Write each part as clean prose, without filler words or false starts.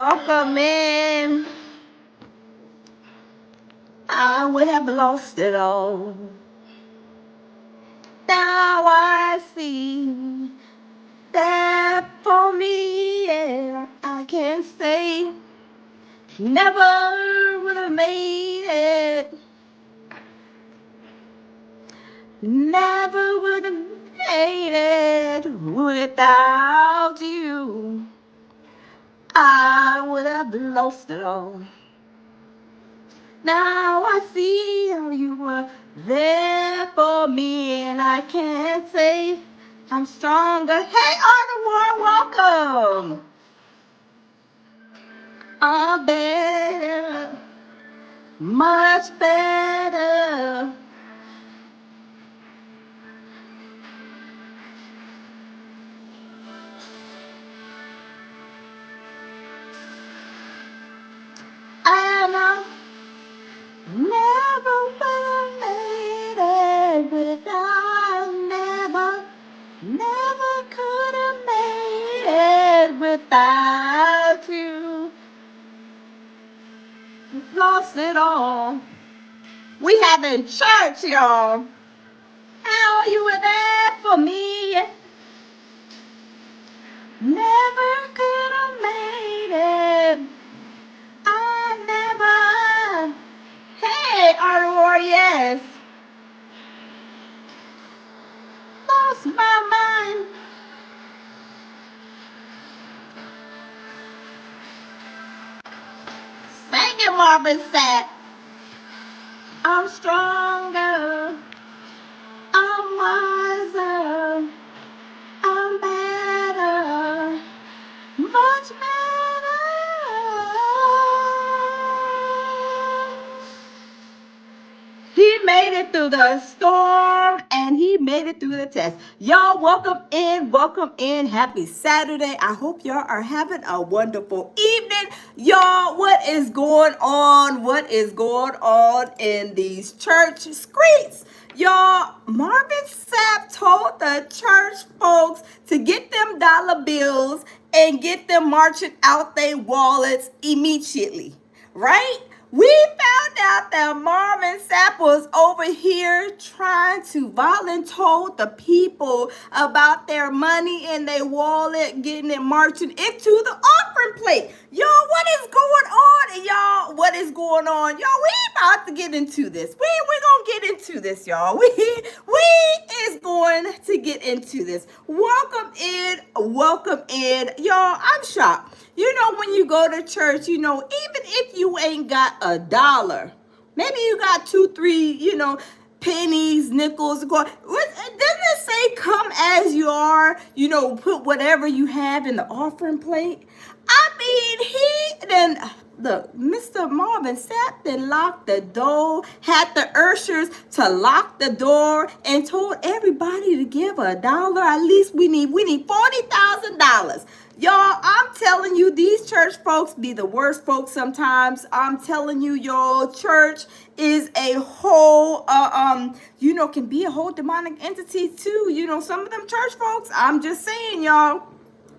welcome in. I would have lost it all. Now I see that for me, yeah, I can say never would have made it. Never would have made it without you. I would have lost it all. Now I see how you were there for me, and I can't say I'm stronger. Hey, Arnold, welcome. I'm better, much better. And I never would have made it without, never could have made it without you. Lost it all. We having church, y'all. How you were there for me. Never could have made it. I never. Hey, Aurora, yes. Lost my mind. Sing it, Marvin said. I'm stronger. I'm wiser. I'm better. Much better. He made it through the storm and he made it through the test. Y'all, welcome in. Welcome in. Happy Saturday. I hope y'all are having a wonderful evening. Y'all, what is going on? What is going on in these church streets? Y'all, Marvin Sapp told the church folks to get them dollar bills and get them marching out their wallets immediately, right? We found out that Marvin Sapp was over here trying to volunteer the people about their money in their wallet, getting it marching into the offering plate. Y'all, what is going on? And y'all, what is going on? Y'all, we about to get into this. We're going to get into this, y'all. We is going to get into this. Welcome in. Welcome in. Y'all, I'm shocked. You know, when you go to church, you know, even if you ain't got a dollar, maybe you got 2, 3, you know, pennies, nickels. Doesn't it say come as you are? You know, put whatever you have in the offering plate. I mean, he then look, Mr. Marvin Sapp then locked the door, had the ushers to lock the door, and told everybody to give $1. At least we need $40,000. Y'all, I'm telling you, these church folks be the worst folks sometimes. I'm telling you, y'all, church is a whole, you know, can be a whole demonic entity too. You know, some of them church folks, I'm just saying, y'all,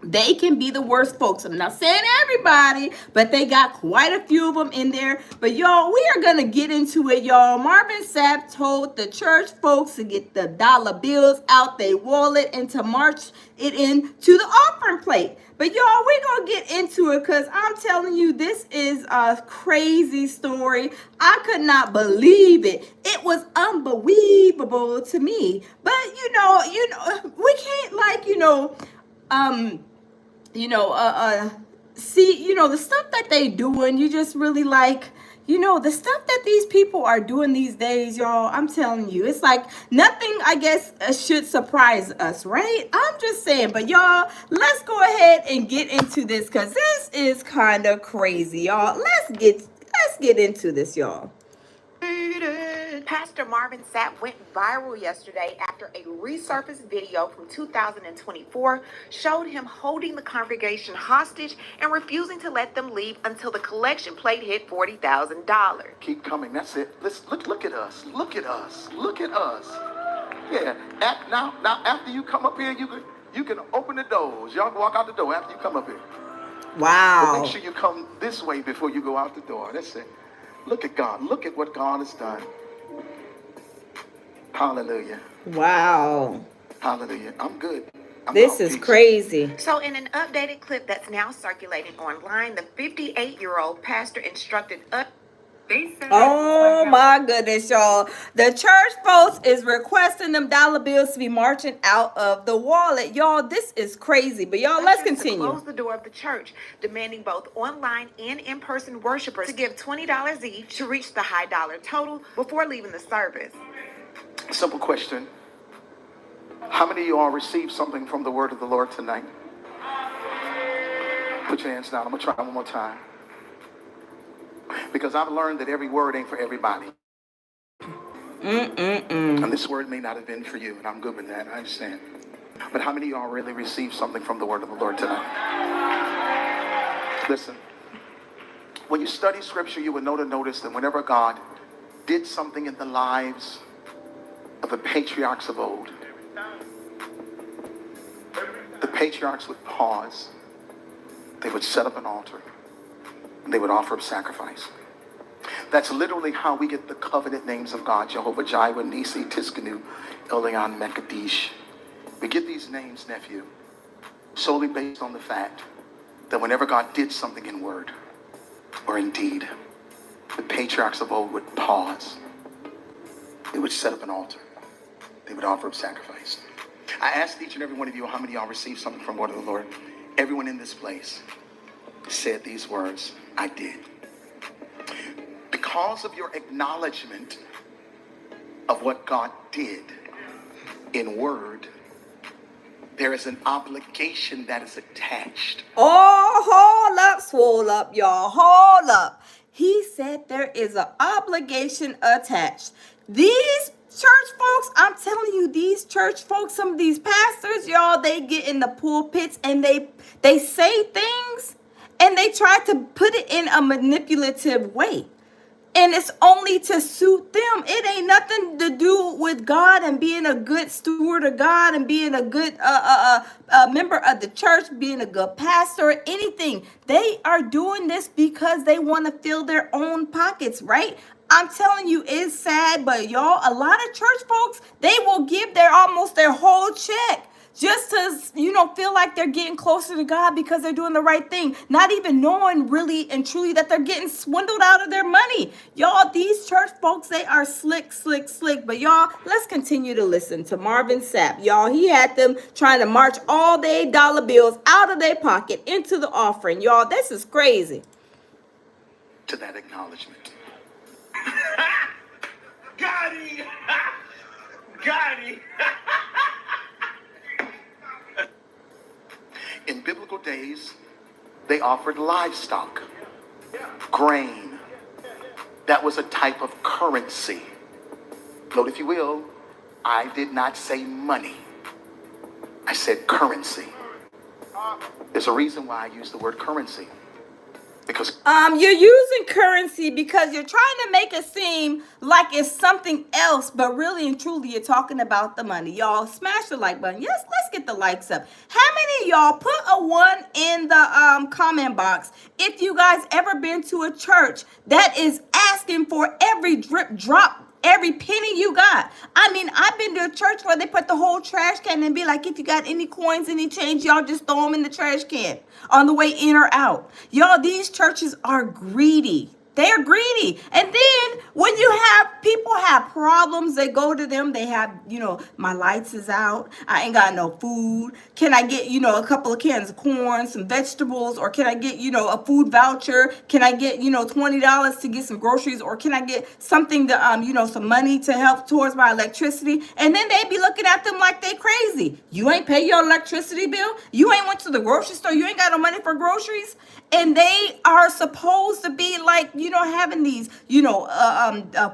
they can be the worst folks. I'm not saying everybody, but they got quite a few of them in there. But y'all, we are going to get into it, y'all. Marvin Sapp told the church folks to get the dollar bills out their wallet and to march it into the offering plate. But y'all, we're going to get into it because I'm telling you, this is a crazy story. I could not believe it. It was unbelievable to me. But, you know, we can't see, you know, the stuff that they doing, you just really like, you know, the stuff that these people are doing these days, y'all, I'm telling you, it's like nothing, I guess, should surprise us, right? I'm just saying, but y'all, let's go ahead and get into this because this is kind of crazy, y'all. Let's get into this, y'all. Pastor Marvin Sapp went viral yesterday after a resurfaced video from 2024 showed him holding the congregation hostage and refusing to let them leave until the collection plate hit $40,000. Keep coming. That's it. Look at us. Look at us. Look at us. Yeah. Now, after you come up here, you can open the doors. Y'all can walk out the door after you come up here. But make Wow. sure you come this way before you go out the door. That's it. Look at God. Look at what God has done. Hallelujah. Wow. Hallelujah. I'm good. I'm This out. is Peace. crazy. So, in an updated clip that's now circulating online, the 58-year-old pastor instructed us. Oh my goodness, y'all. The church folks is requesting them dollar bills to be marching out of the wallet. Y'all, this is crazy. But y'all, let's To continue. close the door of the church, demanding both online and in-person worshipers to give $20 each to reach the high dollar total before leaving the service. Simple question. How many of you all received something from the word of the Lord tonight? Put your hands down. I'm going to try one more time. Because I've learned that every word ain't for everybody. And this word may not have been for you, and I'm good with that. I understand. But how many of y'all really received something from the word of the Lord tonight? Listen. When you study scripture, you will notice that whenever God did something in the lives of the patriarchs of old, the patriarchs would pause, they would set up an altar, and they would offer up sacrifice. That's literally how we get the covenant names of God: Jehovah Jireh, Nisi, Tiskanu, Elion, Mekadesh. We get these names, nephew, solely based on the fact that whenever God did something in word or in deed, the patriarchs of old would pause. They would set up an altar. They would offer up sacrifice. I asked each and every one of you how many of y'all received something from the word of the Lord. Everyone in this place said these words: I did. Because of your acknowledgement of what God did in word, there is an obligation that is attached. Oh, hold up, swole up, y'all. Hold up. He said there is an obligation attached. These church folks, I'm telling you, these church folks, some of these pastors, y'all, they get in the pulpits and they say things and they try to put it in a manipulative way. And it's only to suit them. It ain't nothing to do with God and being a good steward of God and being a good member of the church, being a good pastor, or anything. They are doing this because they want to fill their own pockets, right? I'm telling you, it's sad, but y'all, a lot of church folks, they will give almost their whole check just to, feel like they're getting closer to God because they're doing the right thing, not even knowing really and truly that they're getting swindled out of their money. Y'all, these church folks, they are slick. But y'all, let's continue to listen to Marvin Sapp. Y'all, he had them trying to march all their dollar bills out of their pocket into the offering. Y'all, this is crazy. To that acknowledgement. Got him! Got him! In biblical days, they offered livestock, grain. That was a type of currency. Note, if you will, I did not say money. I said currency. There's a reason why I use the word currency. Because You're using currency because you're trying to make it seem like it's something else, but really and truly you're talking about the money. Y'all, smash the like button. Yes, let's get the likes up. How many of y'all put a 1 in the comment box if you guys ever been to a church that is asking for every drip drop, every penny you got? I mean, I've been to a church where they put the whole trash can and be like, if you got any coins, any change, y'all just throw them in the trash can on the way in or out. Y'all, these churches are greedy. They're greedy. And then when you have people have problems, they go to them. They have, my lights is out. I ain't got no food. Can I get, a couple of cans of corn, some vegetables, or can I get, a food voucher? Can I get, $20 to get some groceries, or can I get something to, some money to help towards my electricity? And then they be looking at them like they crazy. You ain't pay your electricity bill. You ain't went to the grocery store. You ain't got no money for groceries. And they are supposed to be like, having these,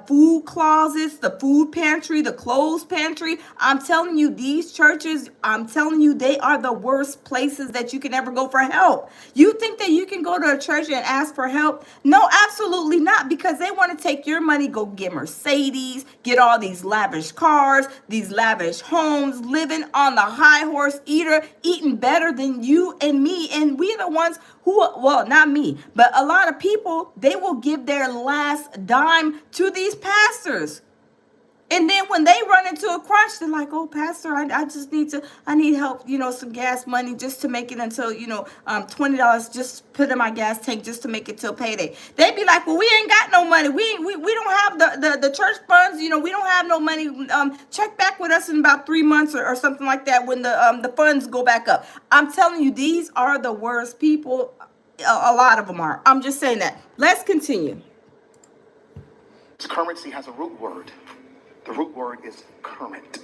food closets, the food pantry, the clothes pantry. I'm telling you, these churches, I'm telling you, they are the worst places that you can ever go for help. You think that you can go to a church and ask for help? No, absolutely not, because they want to take your money, go get Mercedes, get all these lavish cars, these lavish homes, living on the high horse eating better than you and me. And we the ones who, well, not me, but a lot of people, they will give their last dime to these pastors. And then when they run into a crunch, they're like, "Oh, pastor, I need help, some gas money just to make it until, $20 just put in my gas tank just to make it till payday." They'd be like, "Well, we ain't got no money. We don't have the church funds. We don't have no money. Check back with us in about 3 months or something like that when the funds go back up." I'm telling you, these are the worst people. A lot of them are. I'm just saying that. Let's continue. Currency has a root word. The root word is current.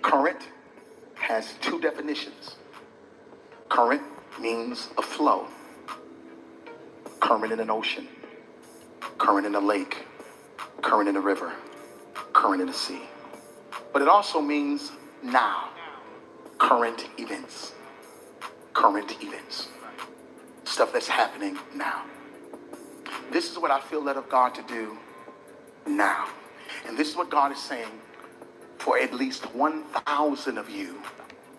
Current has two definitions. Current means a flow. Current in an ocean. Current in a lake. Current in a river. Current in a sea. But it also means now. Current events. Current events. Stuff that's happening now. This is what I feel led of God to do now. And this is what God is saying for at least 1,000 of you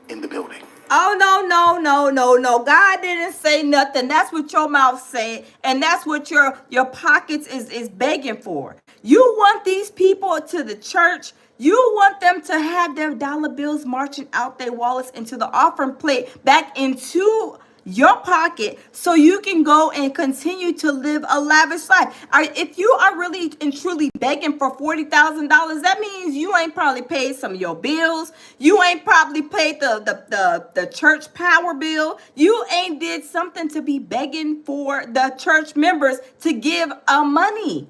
in the building. Oh, no. God didn't say nothing. That's what your mouth said. And that's what your pockets is begging for. You want these people to the church. You want them to have their dollar bills marching out their wallets into the offering plate back into your pocket so you can go and continue to live a lavish life. If you are really and truly begging for $40,000, that means you ain't probably paid some of your bills. You ain't probably paid the church power bill. You ain't did something to be begging for the church members to give money.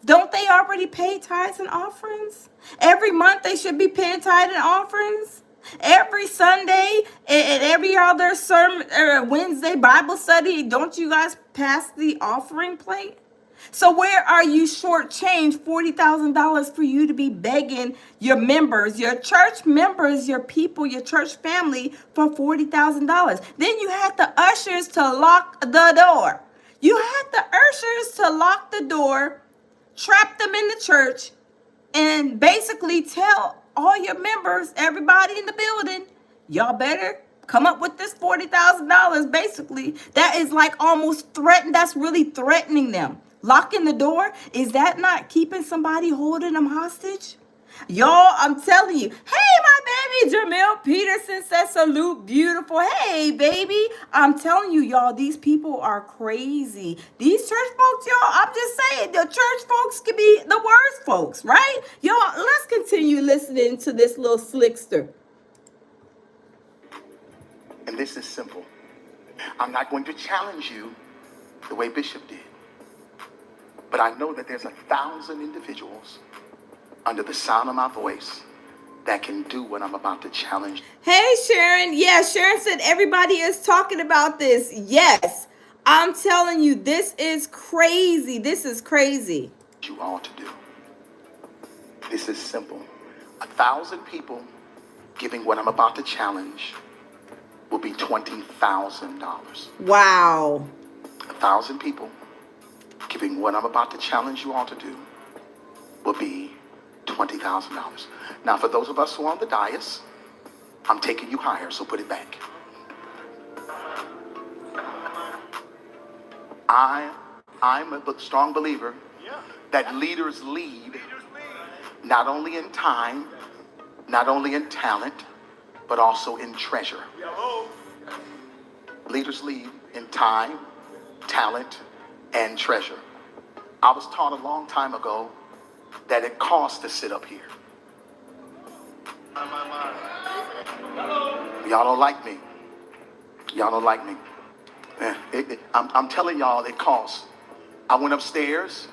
Don't they already pay tithes and offerings? Every month they should be paying tithes and offerings. Every Sunday and every other sermon, Wednesday Bible study, don't you guys pass the offering plate? So where are you shortchanged $40,000 for you to be begging your members, your church members, your people, your church family for $40,000? Then you had the ushers to lock the door. You had the ushers to lock the door, trap them in the church, and basically tell all your members, everybody in the building, y'all better come up with this $40,000. Basically, that is like almost threatened. That's really threatening them. Locking the door, is that not keeping somebody holding them hostage? Y'all, I'm telling you. Hey, my baby, Jamil Peterson says salute, beautiful. Hey, baby. I'm telling you, y'all, these people are crazy. These church folks, y'all, I'm just saying, the church folks can be the worst folks, right? Y'all, let's continue listening to this little slickster. And this is simple. I'm not going to challenge you the way Bishop did. But I know that there's 1,000 individuals under the sound of my voice that can do what I'm about to challenge. Hey, Sharon. Yeah, Sharon said everybody is talking about this. Yes, I'm telling you, this is crazy. This is crazy. You all to do. This is simple. 1,000 people giving what I'm about to challenge will be $20,000. Wow. 1,000 people giving what I'm about to challenge you all to do will be $20,000. Now, for those of us who are on the dais, I'm taking you higher, so put it back. I'm a strong believer that leaders lead not only in time, not only in talent, but also in treasure. Leaders lead in time, talent, and treasure. I was taught a long time ago that it costs to sit up here. Y'all don't like me. Y'all don't like me. I'm telling y'all it costs. I went upstairs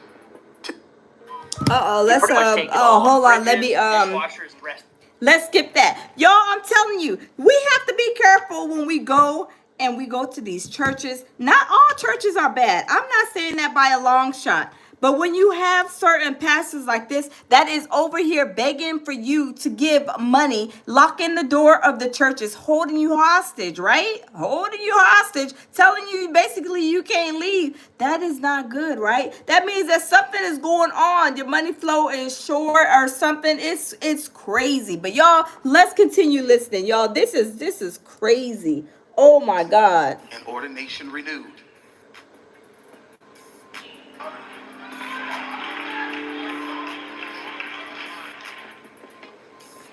to... Hold on. Let's skip that. Y'all, I'm telling you, we have to be careful when we go and we go to these churches. Not all churches are bad. I'm not saying that by a long shot. But when you have certain pastors like this that is over here begging for you to give money, locking the door of the churches, holding you hostage, right? Holding you hostage, telling you basically you can't leave. That is not good, right? That means that something is going on. Your money flow is short or something. It's crazy. But y'all, let's continue listening. Y'all, this is crazy. Oh my God. And ordination renewed.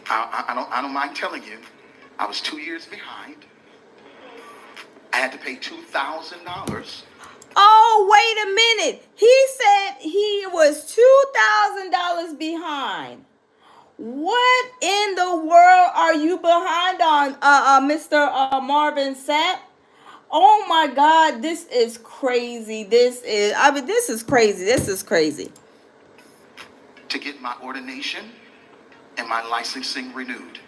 I don't mind telling you, I was 2 years behind. I had to pay $2,000. Oh, wait a minute. He said he was $2,000 behind. What in the world are you behind on, Mr. Marvin Sapp? Oh my God, this is crazy. This is crazy. This is crazy. To get my ordination and my licensing renewed,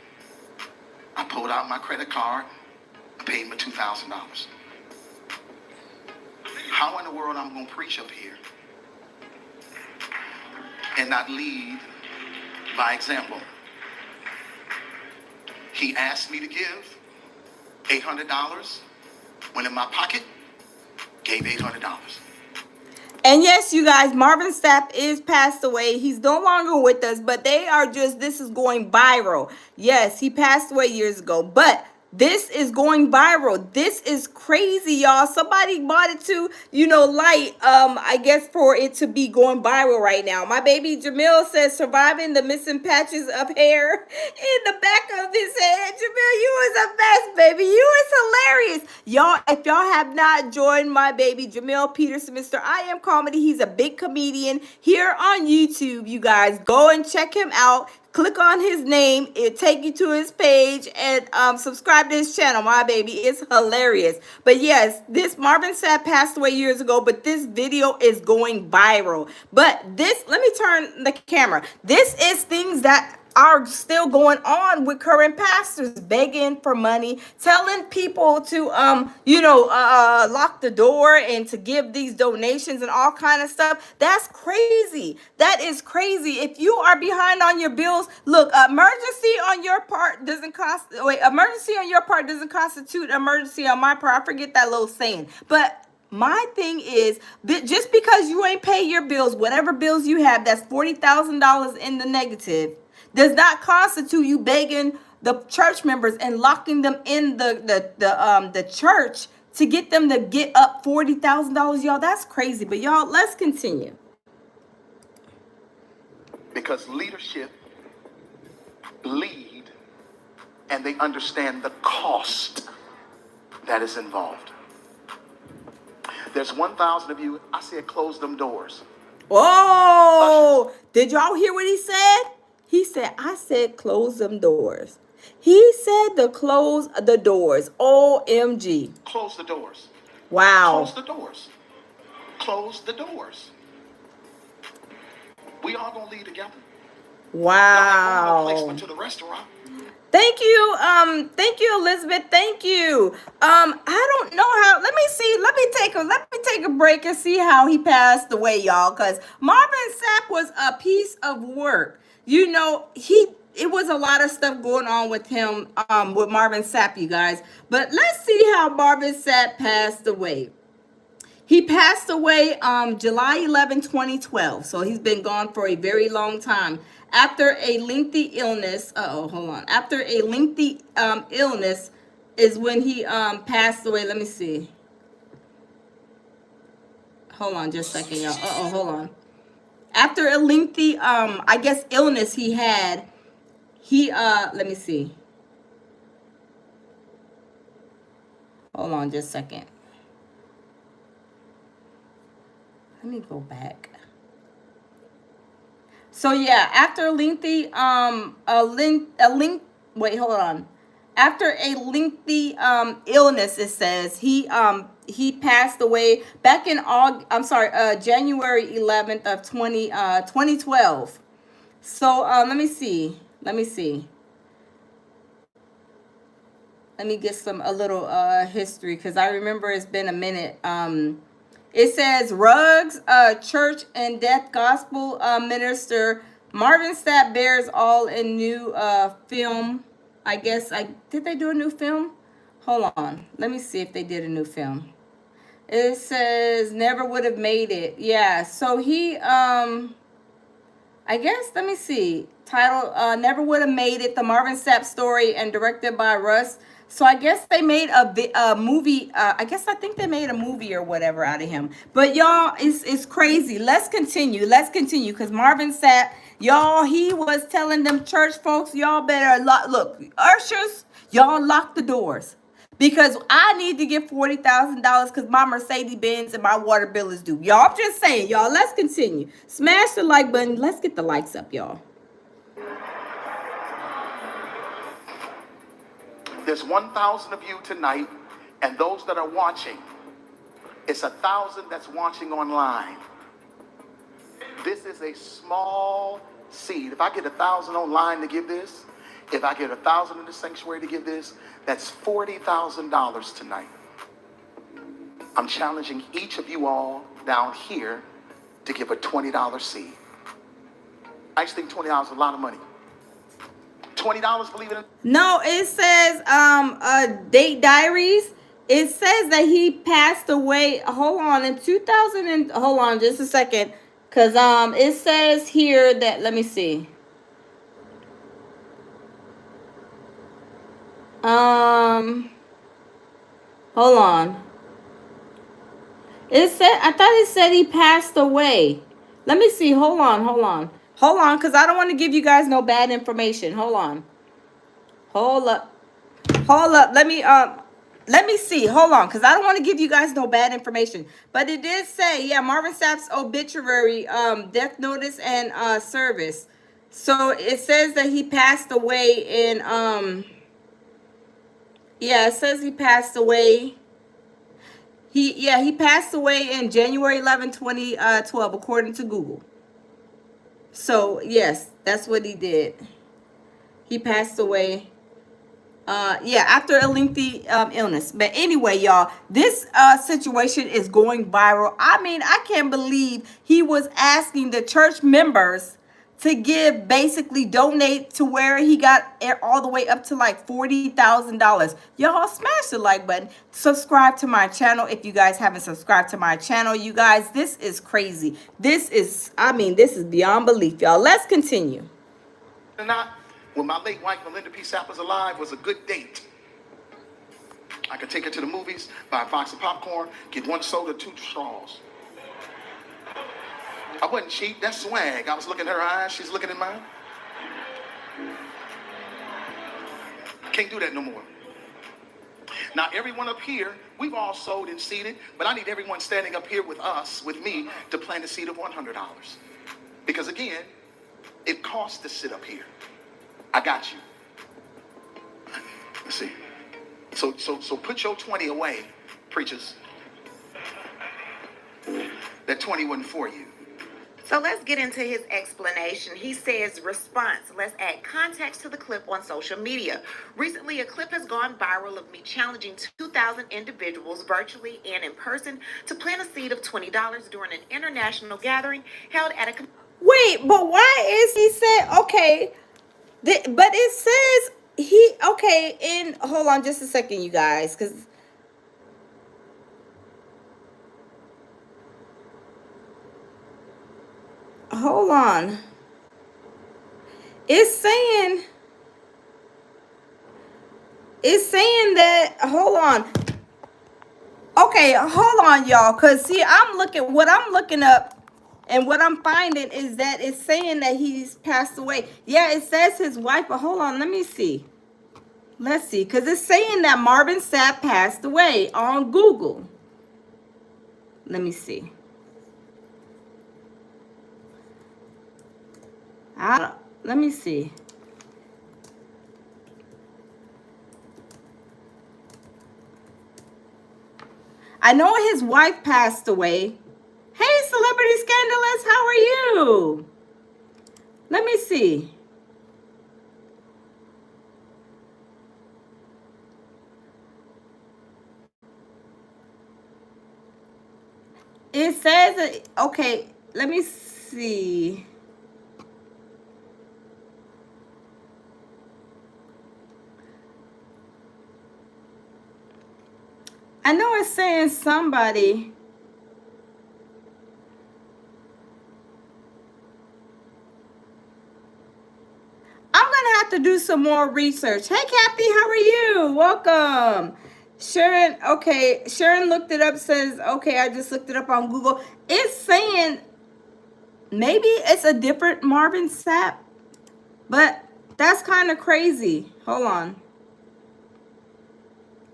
I pulled out my credit card and paid my $2,000. How in the world I'm going to preach up here and not lead by example? He asked me to give $800. Went in my pocket, gave $800. And yes, you guys, Marvin Sapp is passed away. He's no longer with us, but this is going viral. Yes, he passed away years ago, but this is going viral. This is crazy, y'all. Somebody bought it to, light, I guess for it to be going viral right now. My baby Jamil says, surviving the missing patches of hair in the back of his head. Jamil, you was a best, baby. You was hilarious. Y'all, if y'all have not joined my baby Jamil Peterson, Mr. I Am Comedy, he's a big comedian here on YouTube. You guys, go and check him out. Click on his name. It'll take you to his page and subscribe to his channel. My baby, it's hilarious. But yes, this Marvin Sapp passed away years ago, but this video is going viral. But let me turn the camera. This is things that are still going on with current pastors begging for money, telling people to lock the door and to give these donations and all kind of stuff. That's crazy. That is crazy. If you are behind on your bills, look, emergency on your part doesn't constitute emergency on my part. I forget that little saying. But my thing is, just because you ain't pay your bills, whatever bills you have, that's $40,000 in the negative, does not constitute you begging the church members and locking them in the church to get them to get up $40,000. Y'all, that's crazy. But y'all, let's continue. Because leadership lead and they understand the cost that is involved. There's 1,000 of you. I said close them doors. Oh, did y'all hear what he said? He said, I said close them doors. He said to close the doors. OMG. Close the doors. Wow. Close the doors. Close the doors. We all gonna lead together. Wow. No placement to the restaurant. Thank you, Elizabeth. Thank you. I don't know how. Let me see. Let me take a break and see how he passed away, y'all. Because Marvin Sapp was a piece of work. It was a lot of stuff going on with him, with Marvin Sapp, you guys. But let's see how Marvin Sapp passed away. He passed away July 11, 2012. So he's been gone for a very long time. After a lengthy illness, After a lengthy illness is when he passed away. Let me see. Hold on just a second, y'all. Hold on. After a lengthy, illness he had, let me see. Hold on just a second. Let me go back. So yeah, after a lengthy wait, hold on. After a lengthy illness, it says he passed away back in January 11th of 2012. So let me see. let me get a little history, because I remember it's been a minute. It says Ruggs, church and death gospel minister Marvin Sapp bears all in new film. I guess did they do a new film? Hold on, let me see if they did a new film. It says never would have made it. Yeah, so he I guess, let me see. Title, Never Would Have Made It, the Marvin Sapp story, and directed by Russ. So I guess they made a movie. I think they made a movie or whatever out of him. But y'all, it's crazy. Let's continue. Let's continue. Because Marvin Sapp, y'all, he was telling them church folks, y'all better look, ushers, y'all lock the doors. Because I need to get $40,000 because my Mercedes Benz and my water bill is due. Y'all, I'm just saying, y'all, let's continue. Smash the like button. Let's get the likes up, y'all. There's 1,000 of you tonight, and those that are watching, it's 1,000 that's watching online. This is a small seed. If I get 1,000 online to give this, if I get 1,000 in the sanctuary to give this, that's $40,000 tonight. I'm challenging each of you all down here to give a $20 seed. I just think $20 is a lot of money. $20, believe it. No, it says date diaries. It says that he passed away. Hold on, in 2000 and hold on just a second, cause it says here that, let me see. Hold on. It said, I thought it said he passed away. Let me see. Hold on, because I don't want to give you guys no bad information. Hold on. Hold up. Let me see. Hold on, because I don't want to give you guys no bad information. But it did say, yeah, Marvin Sapp's obituary, death notice and service. So it says that he passed away in yeah, it says he passed away. He passed away in January 11, 2012, according to Google. So, yes, that's what he did. He passed away. After a lengthy illness. But anyway, y'all, this situation is going viral. I mean, I can't believe he was asking the church members to give, basically donate to where he got all the way up to like $40,000. Y'all smash the like button. Subscribe to my channel if you guys haven't subscribed to my channel. You guys, this is crazy. This is beyond belief, y'all. Let's continue. Not when my late wife Melinda P. Sapp was alive was a good date. I could take her to the movies, buy a box of popcorn, get one soda, 2 straws. I wasn't cheap. That's swag. I was looking in her eyes. She's looking in mine. Can't do that no more. Now, everyone up here, we've all sold and seeded, but I need everyone standing up here with us, with me, to plant a seed of $100. Because again, it costs to sit up here. I got you. Let's see. So put your 20 away, preachers. That 20 wasn't for you. So let's get into his explanation. He says, response. Let's add context to the clip on social media. Recently, a clip has gone viral of me challenging 2,000 individuals, virtually and in person, to plant a seed of $20 during an international gathering held at a... Wait, but why is he said, okay, but it says he, okay, in, hold on just a second, you guys, because... Hold on. It's saying that, hold on. Okay, hold on, y'all. Because, see, what I'm looking up and what I'm finding is that it's saying that he's passed away. Yeah, it says his wife, but hold on, let me see. Let's see, because it's saying that Marvin Sapp passed away on Google. Let me see. Let me see. I know his wife passed away. Hey, Celebrity Scandalous, how are you? Let me see. It says, okay, let me see. I know it's saying somebody. I'm gonna have to do some more research. Hey, Kathy, how are you? Welcome. Sharon, okay. Sharon looked it up, says, okay, I just looked it up on Google. It's saying maybe it's a different Marvin Sapp, but that's kind of crazy. Hold on.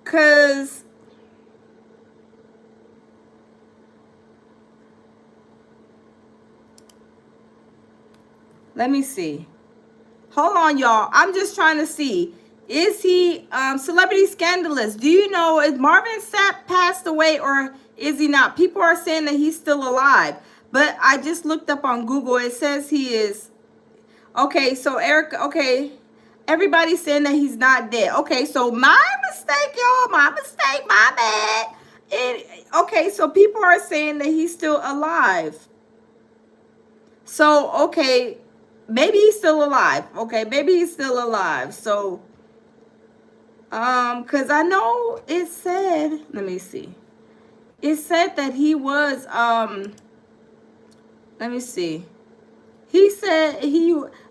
Because let me see. Hold on, y'all. I'm just trying to see. Is he celebrity scandalous? Do you know, is Marvin Sapp passed away or is he not? People are saying that he's still alive. But I just looked up on Google. It says he is. Okay, so Eric, okay. Everybody's saying that he's not dead. Okay, so my mistake, y'all. My mistake, my bad. Okay, so people are saying that he's still alive. So, okay, maybe he's still alive. Okay, maybe he's still alive. So, because I know it said, let me see. It said that he was, let me see. He said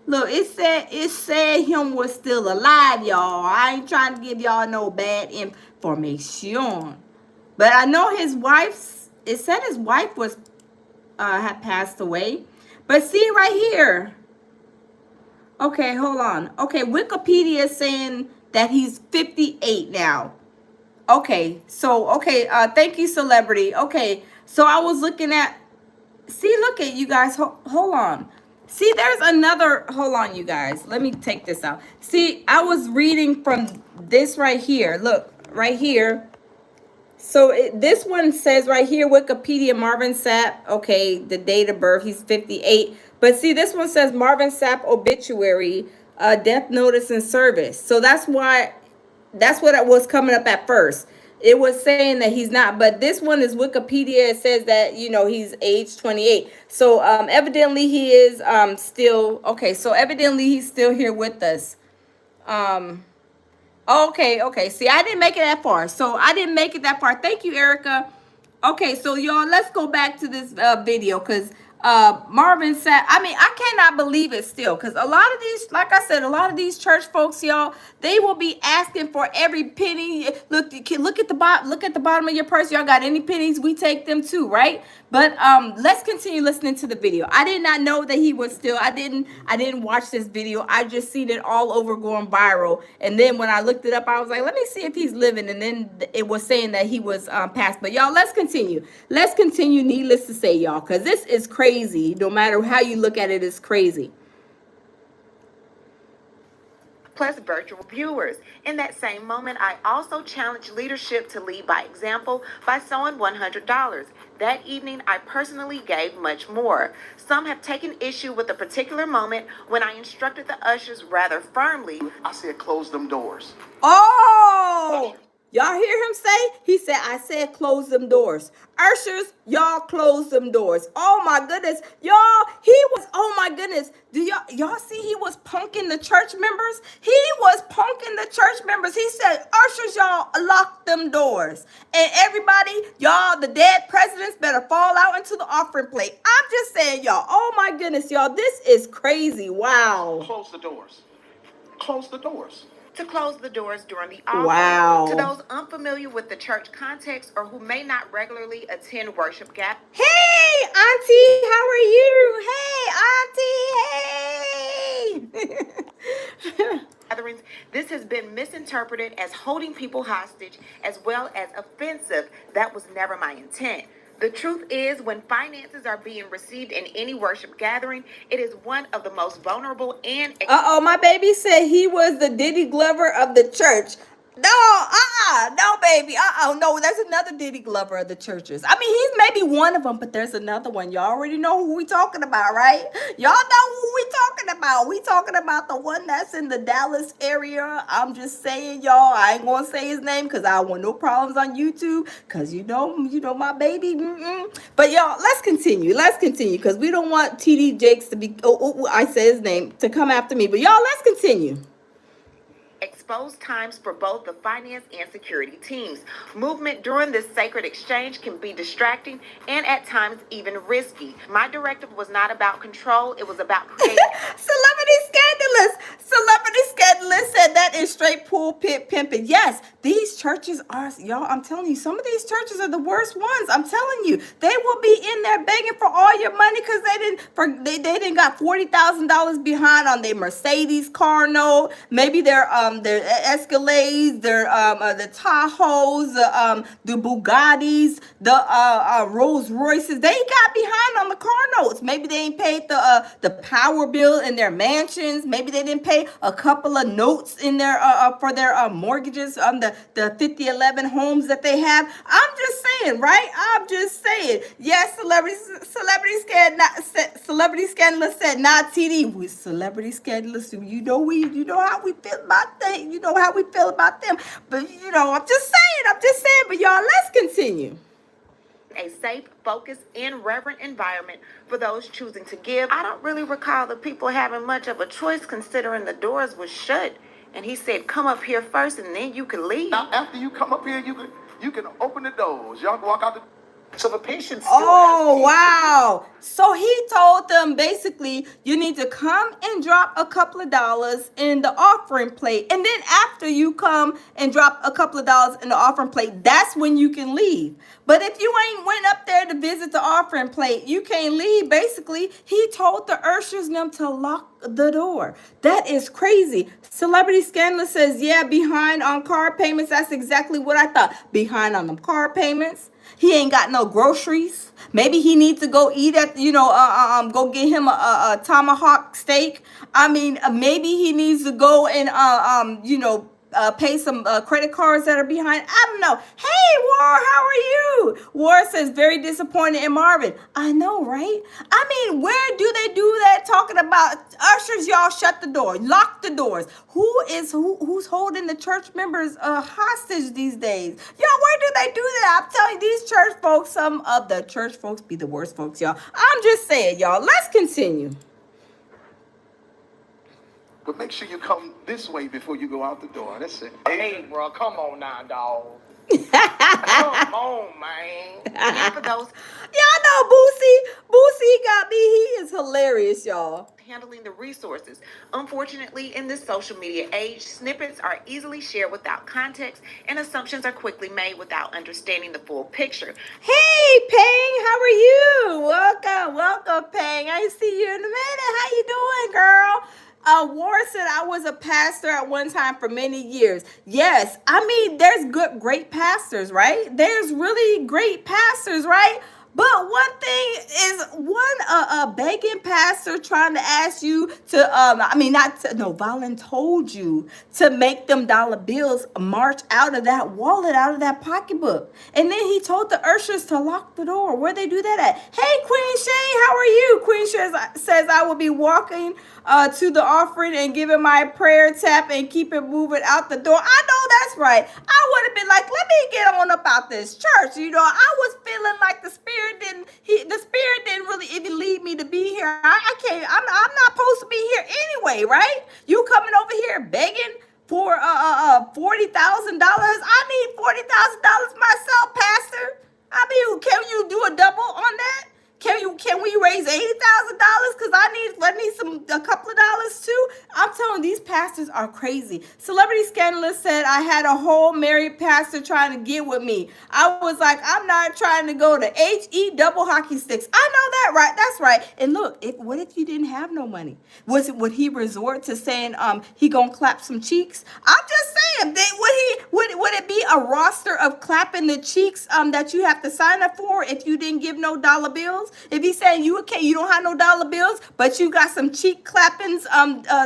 look, it said him was still alive, y'all. I ain't trying to give y'all no bad information. But I know his wife's, it said his wife was, had passed away. But see right here. Okay, hold on. Okay, Wikipedia is saying that he's 58 now. Okay, so, okay, thank you, celebrity. Okay, so I was looking at, see, look at you guys. Hold on. See, there's another, hold on, you guys. Let me take this out. See, I was reading from this right here. Look, right here. So this one says right here, Wikipedia, Marvin Sapp. Okay, the date of birth, he's 58. But see, this one says Marvin Sapp obituary, death notice and service. So that's why, that's what it was coming up at first. It was saying that he's not, but this one is Wikipedia. It says that, you know, he's age 28. So evidently he is still, okay, so evidently he's still here with us. Okay, okay. See, I didn't make it that far. So I didn't make it that far. Thank you, Erica. Okay, so y'all, let's go back to this video because Marvin said, I mean, I cannot believe it still because a lot of these, like I said, a lot of these church folks, y'all, they will be asking for every penny. Look at the bottom. Look at the bottom of your purse. Y'all got any pennies? We take them too, right? But let's continue listening to the video. I did not know that he was still. I didn't watch this video. I just seen it all over going viral. And then when I looked it up, I was like, let me see if he's living. And then it was saying that he was passed. But y'all, let's continue. Let's continue. Needless to say, y'all, because this is crazy. No matter how you look at it, it's crazy. Plus virtual viewers. In that same moment, I also challenged leadership to lead by example by sewing $100. That evening, I personally gave much more. Some have taken issue with a particular moment when I instructed the ushers rather firmly. I said, close them doors. Oh! Y'all hear him say? He said, I said close them doors. Ushers, y'all close them doors. Oh my goodness. Y'all, he was, oh my goodness. Do y'all see he was punking the church members? He was punking the church members. He said, ushers, y'all lock them doors. And everybody, y'all, the dead presidents better fall out into the offering plate. I'm just saying, y'all, oh my goodness, y'all, this is crazy. Wow. Close the doors. Close the doors. To close the doors during the offering. Wow. To those unfamiliar with the church context or who may not regularly attend worship gatherings. Hey, Auntie, how are you? Hey, Auntie, hey. This has been misinterpreted as holding people hostage as well as offensive. That was never my intent. The truth is, when finances are being received in any worship gathering, it is one of the most vulnerable and... Uh-oh, my baby said he was the Diddy Glover of the church. No, no, baby, no. There's another Diddy Glover of the churches. I mean, he's maybe one of them, but there's another one. Y'all already know who we talking about, right? Y'all know who we talking about. We talking about the one that's in the Dallas area. I'm just saying, y'all. I ain't gonna say his name because I want no problems on YouTube. Cause you know my baby. Mm-mm. But y'all, let's continue. Let's continue because we don't want TD Jakes to be. I say his name to come after me. But y'all, let's continue. Exposed times for both the finance and security teams. Movement during this sacred exchange can be distracting and at times even risky. My directive was not about control, it was about creating. Celebrity scandalous. Celebrity scandalous said that is straight pulpit pimping. Yes, these churches are, y'all, I'm telling you, some of these churches are the worst ones. I'm telling you, they will be in there begging for all your money because they didn't got $40,000 behind on their Mercedes car note, maybe their Escalades, the Tahoes, the Bugattis, the Rolls Royces. They got behind on the car notes. Maybe they ain't paid the power bill in their mansions. Maybe they didn't pay a couple of notes in their for their mortgages on the 5011 homes that they have. I'm just saying, right? I'm just saying. Yes, celebrity scandalous said not TD. We celebrity scandalous. You know how we feel about things. You know how we feel about them. But I'm just saying. But y'all, let's continue. A safe, focused, and reverent environment for those choosing to give. I don't really recall the people having much of a choice considering the doors were shut. And he said, come up here first and then you can leave. Now, after you come up here, you can open the doors. Y'all can walk out the. So the patient still Oh, wow. So he told them basically you need to come and drop a couple of dollars in the offering plate. And then after you come and drop a couple of dollars in the offering plate, that's when you can leave. But if you ain't went up there to visit the offering plate, you can't leave. Basically, he told the ushers them to lock the door. That is crazy. Celebrity Scandalous says, yeah, behind on car payments. That's exactly what I thought. Behind on them car payments. He ain't got no groceries. Maybe he needs to go eat at, go get him a tomahawk steak. I mean, maybe he needs to go and, pay some credit cards that are behind. I don't know. Hey, War, how are you? War says very disappointed in Marvin. I know, right? I mean, where do they do that? Talking about ushers, y'all shut the door, lock the doors. Who's holding the church members hostage these days? Y'all, where do they do that? I'm telling you, these church folks, some of the church folks be the worst folks, y'all. I'm just saying, y'all. Let's continue. But make sure you come this way before you go out the door. That's it. Hey, bro, come on now, dog. Come on, man. And for those Y'all know Boosie got me. He is hilarious, y'all. handling the resources. Unfortunately, in this social media age, snippets are easily shared without context and assumptions are quickly made without understanding the full picture. Hey, Pang, how are you? Welcome, Pang. I see you in a minute. How you doing, girl? Warren said I was a pastor at one time for many years. Yes, I mean, there's great pastors, right? There's really great pastors, right? But one thing is a begging pastor trying to ask you to, Valen told you to make them dollar bills march out of that wallet, out of that pocketbook. And then he told the ushers to lock the door. Where they do that at? Hey, Queen Shay, how are you? Queen Shay says I will be walking to the offering and giving my prayer tap and keep it moving out the door. I know that's right. I would have been like, let me get on about this church. I was feeling like the spirit didn't really even lead me to be here. I can't. I'm not supposed to be here anyway, right? You coming over here begging for $40,000? I need $40,000 myself, Pastor. I mean, can you do a double on that? Can we raise $80,000? Because I need a couple of dollars too. I'm telling you, these pastors are crazy. Celebrity Scandalous said I had a whole married pastor trying to get with me. I was like, I'm not trying to go to HE double hockey sticks. I know that, right? That's right. And look, what if you didn't have no money? Would he resort to saying he gonna clap some cheeks? I'm just saying. saying, would it be a roster of clapping the cheeks that you have to sign up for if you didn't give no dollar bills? If he's saying you don't have no dollar bills, but you got some cheek clappings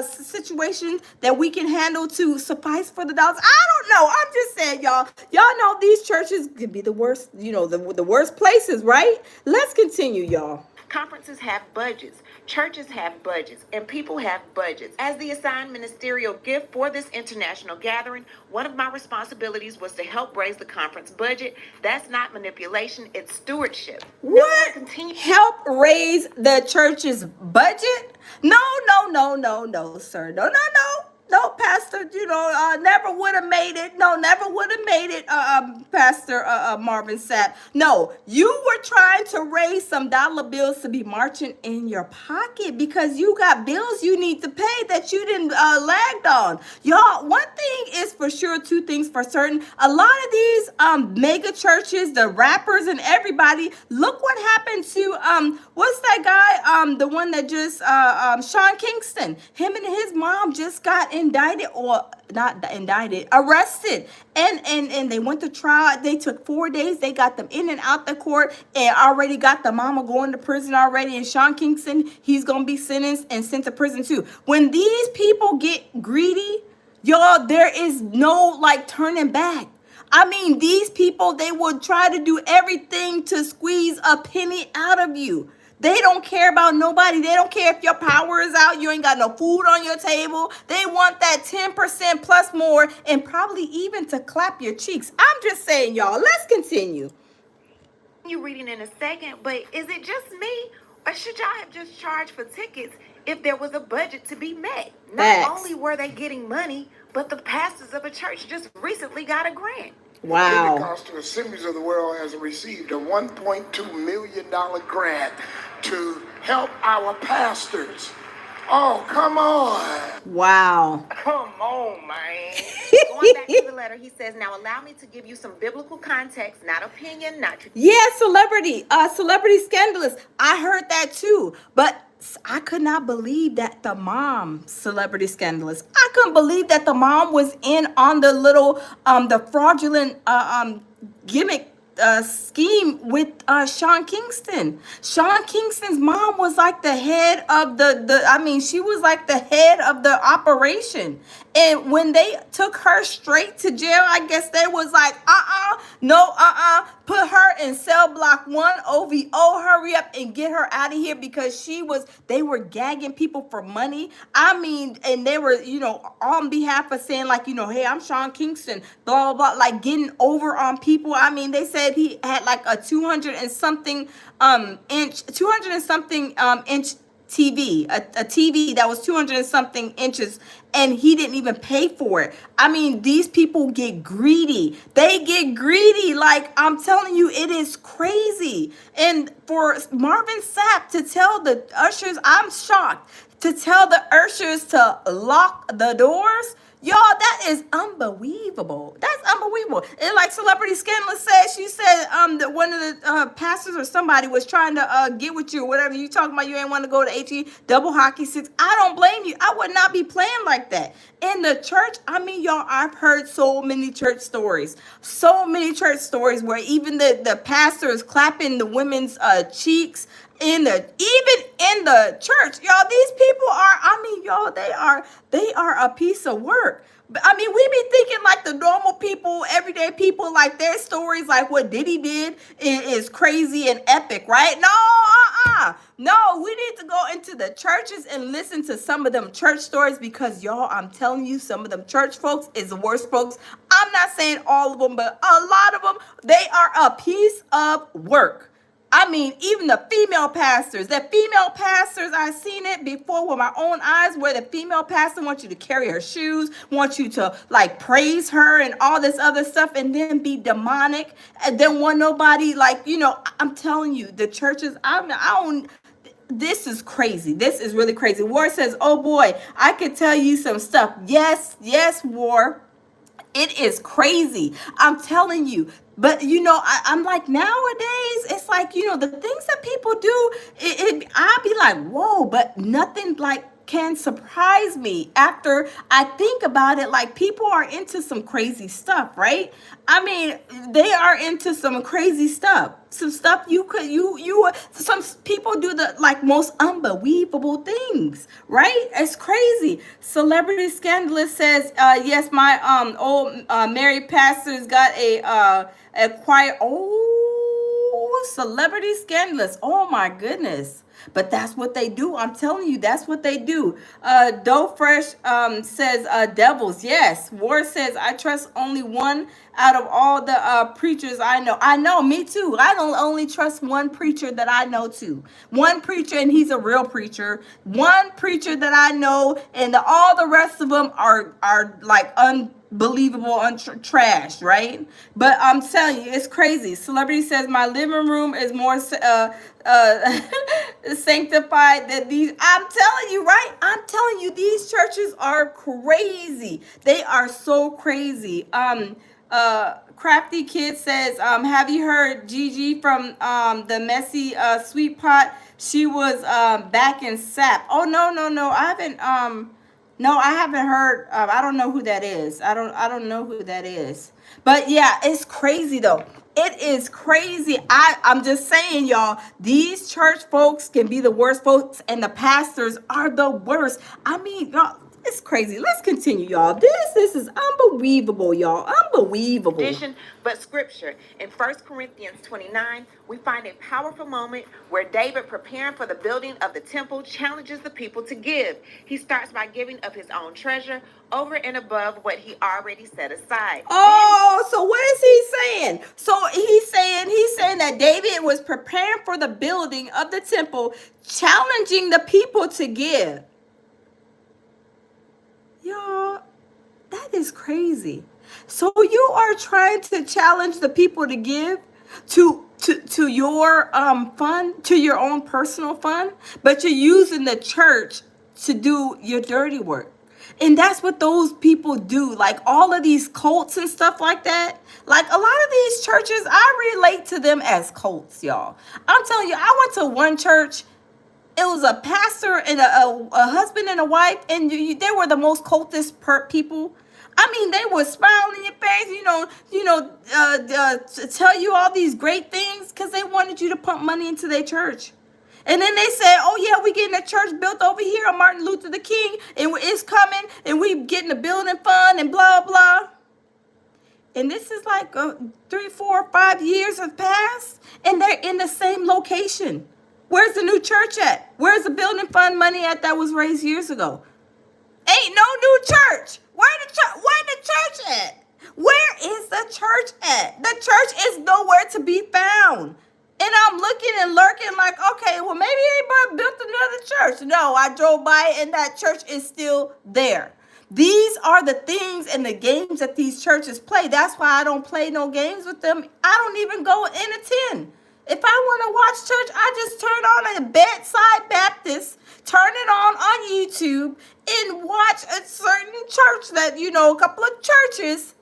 situations that we can handle to suffice for the dollars. I don't know. I'm just saying, y'all. Y'all know these churches could be the worst, the worst places, right? Let's continue, y'all. Conferences have budgets, churches have budgets, and people have budgets. As the assigned ministerial gift for this international gathering, one of my responsibilities was to help raise the conference budget. That's not manipulation, it's stewardship. What? Help raise the church's budget? No, no, no, no, no, sir. No, no, no. No, Pastor, never would have made it. No, never would have made it, Pastor Marvin Sapp. No, you were trying to raise some dollar bills to be marching in your pocket because you got bills you need to pay that you didn't lagged on. Y'all, one thing is for sure, two things for certain. A lot of these mega churches, the rappers and everybody, look what happened to what's that guy? The one that just Sean Kingston. Him and his mom just got indicted, or not indicted, arrested, and they went to trial. They took 4 days. They got them in and out the court, and already got the mama going to prison already. And Sean Kingston, he's gonna be sentenced and sent to prison too. When these people get greedy, y'all, there is no turning back. I mean, these people, they will try to do everything to squeeze a penny out of you. They don't care about nobody. They don't care if your power is out. You ain't got no food on your table. They want that 10% plus more, and probably even to clap your cheeks. I'm just saying, y'all, let's continue. You reading in a second, but is it just me? Or should y'all have just charged for tickets if there was a budget to be met? Not only were they getting money, but the pastors of a church just recently got a grant. Wow. The Pentecostal Assemblies of the World has received a $1.2 million grant to help our pastors. Oh, come on. Wow. Come on, man. Going back to the letter, he says, now allow me to give you some biblical context, not opinion, not tradition. Yeah, celebrity scandalous. I heard that too. But I could not believe that the mom, celebrity scandalous. I couldn't believe that the mom was in on the little, the fraudulent gimmick scheme with Sean Kingston. Sean Kingston's mom was like the head of she was like the head of the operation. And when they took her straight to jail, I guess they was like, put her in cell block 1, OVO, hurry up and get her out of here, because they were gagging people for money. I mean, and they were, on behalf of saying hey, I'm Sean Kingston, blah, blah, blah, getting over on people. I mean, they said he had a 200 and something inch TV, a TV that was 200 and something inches, and he didn't even pay for it. I mean, these people get greedy. They get greedy. I'm telling you, it is crazy. And for Marvin Sapp to tell the ushers, I'm shocked, to tell the ushers to lock the doors. Y'all, that is unbelievable. That's unbelievable. And like Celebrity Scandalous said, she said that one of the pastors or somebody was trying to get with you or whatever. You talking about you ain't want to go to HE double hockey sticks. I don't blame you. I would not be playing like that. In the church, I mean, y'all, I've heard so many church stories. So many church stories where even the pastor is clapping the women's cheeks. Even in the church, y'all, these people are, they are a piece of work. I mean, we be thinking the normal people, everyday people, their stories, what Diddy did is crazy and epic, right? No, we need to go into the churches and listen to some of them church stories, because y'all, I'm telling you, some of them church folks is the worst folks. I'm not saying all of them, but a lot of them, they are a piece of work. I mean, even the female pastors, I've seen it before with my own eyes, where the female pastor wants you to carry her shoes, wants you to praise her and all this other stuff, and then be demonic, and then want nobody I'm telling you, the churches, this is crazy. This is really crazy. War says, oh boy, I could tell you some stuff. Yes, War. It is crazy. I'm telling you. But, I'm nowadays, it's the things that people do, I'll be like, whoa, but nothing can surprise me after I think about it. Like, people are into some crazy stuff, right? I mean, they are into some crazy stuff. Some stuff some people do the like most unbelievable things, right? It's crazy. Celebrity Scandalous says, yes, my old married pastor's got a quiet. Oh, Celebrity Scandalous. Oh my goodness. But that's what they do. I'm telling you, that's what they do. Dough Fresh says, devils. Yes. War says, I trust only one out of all the preachers I know. I know, me too. I don't only trust one preacher that I know too. One preacher, and he's a real preacher. One preacher that I know, and all the rest of them are like unbelievable trash, right? But I'm telling you, it's crazy. Celebrity says my living room is more sanctified than these. I'm telling you, right? I'm telling you, these churches are crazy. They are so crazy. Crafty Kid says, have you heard Gigi from the Messy Sweet Pot? She was back in Sapp. Oh, no. I haven't no, I haven't heard. I don't know who that is. I don't know who that is. But yeah, it's crazy though. It is crazy. I'm just saying, y'all, these church folks can be the worst folks, and the pastors are the worst. I mean, y'all, it's crazy. Let's continue, y'all. This is unbelievable, y'all. Unbelievable. Tradition, but scripture. In 1 Corinthians 29, we find a powerful moment where David, preparing for the building of the temple, challenges the people to give. He starts by giving of his own treasure over and above what he already set aside. Oh, so what is he saying? So he's saying that David was preparing for the building of the temple, challenging the people to give. Y'all, that is crazy. So you are trying to challenge the people to give to your fund, to your own personal fund, but you're using the church to do your dirty work. And that's what those people do. Like all of these cults and stuff like that. Like a lot of these churches, I relate to them as cults, y'all. I'm telling you, I went to one church. It was a pastor and a husband and a wife, and they were the most cultist people. I mean, they would smile in your face, to tell you all these great things because they wanted you to pump money into their church. And then they said, oh, yeah, we getting a church built over here on Martin Luther the King, and it's coming, and we getting a building fund, and blah, blah. And this is like 3, 4, 5 years have passed, and they're in the same location. Where's the new church at? Where's the building fund money at that was raised years ago? Ain't no new church. Where the church at? Where is the church at? The church is nowhere to be found. And I'm looking and lurking like, okay, well, maybe anybody built another church. No, I drove by and that church is still there. These are the things and the games that these churches play. That's why I don't play no games with them. I don't even go and attend. If I want to watch church, I just turn on a Bedside Baptist, turn it on YouTube, and watch a certain church that, a couple of churches.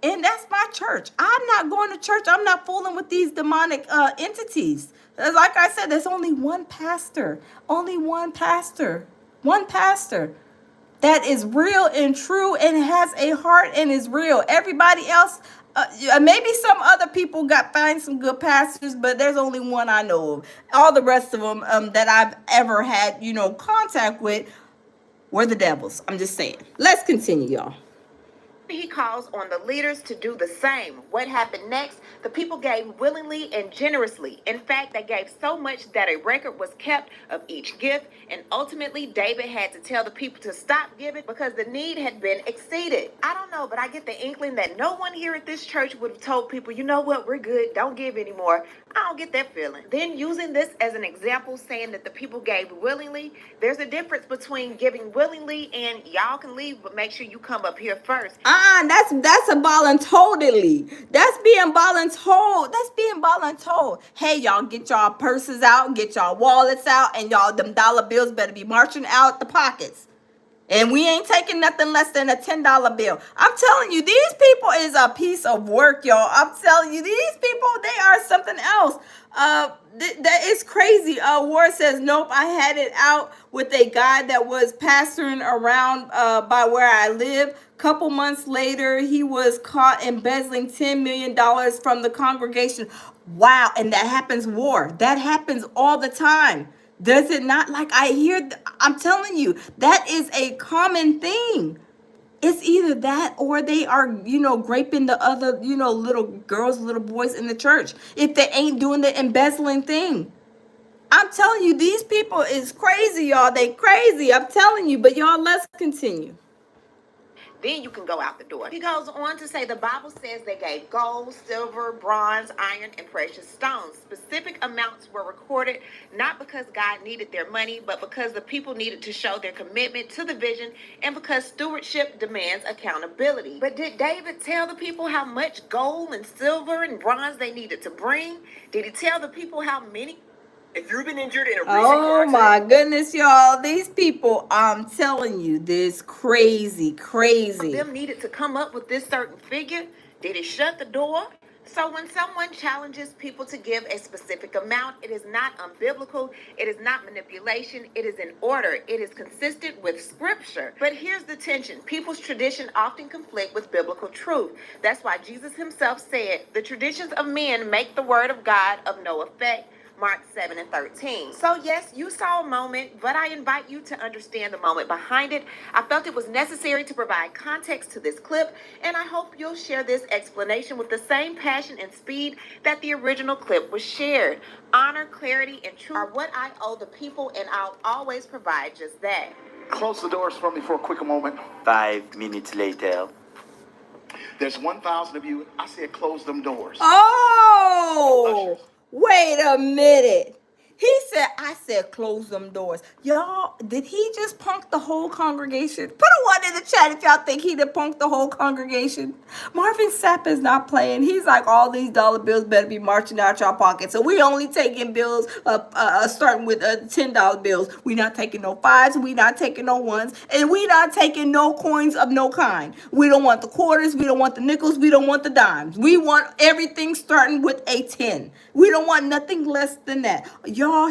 And that's my church. I'm not going to church. I'm not fooling with these demonic entities. Like I said, there's only one pastor. Only one pastor. One pastor that is real and true and has a heart and is real. Everybody else, maybe some other people find some good pastors, but there's only one I know of. All the rest of them that I've ever had, contact with were the devils. I'm just saying. Let's continue, y'all. He calls on the leaders to do the same. What happened next? The people gave willingly and generously. In fact, they gave so much that a record was kept of each gift, and ultimately David had to tell the people to stop giving because the need had been exceeded. I don't know, but I get the inkling that no one here at this church would have told people, you know what, we're good, don't give anymore. I don't get that feeling. Then using this as an example, saying that the people gave willingly, there's a difference between giving willingly and y'all can leave, but make sure you come up here first. That's a voluntarily. That's being voluntold. That's being voluntold. Hey, y'all, get y'all purses out, get y'all wallets out, and y'all them dollar bills better be marching out the pockets. And we ain't taking nothing less than a $10 bill. I'm telling you, these people is a piece of work, y'all. I'm telling you, these people, they are something else. That is crazy. Ward says, nope, I had it out with a guy that was pastoring around by where I live. Couple months later, he was caught embezzling $10 million from the congregation. Wow. And that happens, Ward. That happens all the time. Does it not? Like I hear, I'm telling you, that is a common thing. It's either that or they are, graping the other, little girls, little boys in the church if they ain't doing the embezzling thing. I'm telling you, these people is crazy, y'all. They crazy. I'm telling you. But y'all, let's continue. Then you can go out the door. He goes on to say the Bible says they gave gold, silver, bronze, iron, and precious stones. Specific amounts were recorded not because God needed their money, but because the people needed to show their commitment to the vision and because stewardship demands accountability. But did David tell the people how much gold and silver and bronze they needed to bring? Did he tell the people how many? If you've been injured in a recent car Oh my accident, goodness, y'all. These people, I'm telling you, this crazy. Them needed to come up with this certain figure? Did he shut the door? So when someone challenges people to give a specific amount, it is not unbiblical, it is not manipulation, it is in order, it is consistent with scripture. But here's the tension. People's tradition often conflict with biblical truth. That's why Jesus himself said, the traditions of men make the word of God of no effect. Mark 7 and 13. So yes, you saw a moment, but I invite you to understand the moment behind it. I felt it was necessary to provide context to this clip, and I hope you'll share this explanation with the same passion and speed that the original clip was shared. Honor, clarity, and truth are what I owe the people, and I'll always provide just that. Close the doors for me for a quick moment. 5 minutes later. There's 1,000 of you. I said close them doors. Oh, Ushers. wait a minute. I said, close them doors. Y'all, did he just punk the whole congregation? Put a one in the chat if y'all think he did punk the whole congregation. Marvin Sapp is not playing. He's like, all these dollar bills better be marching out y'all pockets. So we only taking bills, starting with $10 bills. We not taking no fives. We not taking no ones. And we not taking no coins of no kind. We don't want the quarters. We don't want the nickels. We don't want the dimes. We want everything starting with a 10. We don't want nothing less than that. Y'all,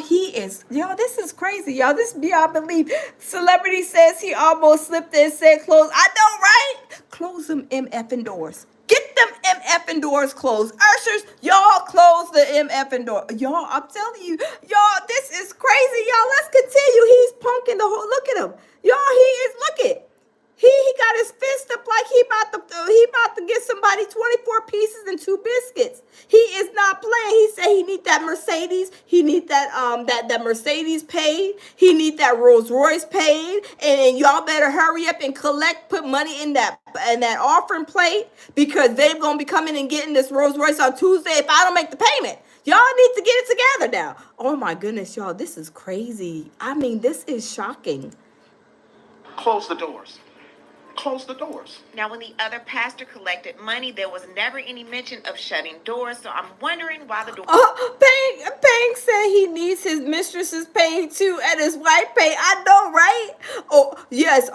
this is crazy. Y'all, this beyond belief. Celebrity says he almost slipped and said close. I know, right? Close them MFing doors. Get them MFing doors closed. Ushers, y'all close the MFing door. Y'all, I'm telling you, y'all, this is crazy. Y'all, let's continue. He's punking the whole, look at him. Y'all, he is, look at. He got his fist up like he about to get somebody 24 pieces and 2 biscuits. He is not playing. He said he need that Mercedes. He need that that Mercedes paid. He need that Rolls Royce paid. And y'all better hurry up and put money in that offering plate because they're gonna be coming and getting this Rolls Royce on Tuesday if I don't make the payment. Y'all need to get it together now. Oh my goodness, y'all, this is crazy. I mean, this is shocking. Close the doors. Close the doors. Now, when the other pastor collected money, there was never any mention of shutting doors. So I'm wondering why the door. Pang said he needs his mistresses paid too and his wife paid. I know, right? Oh, yes.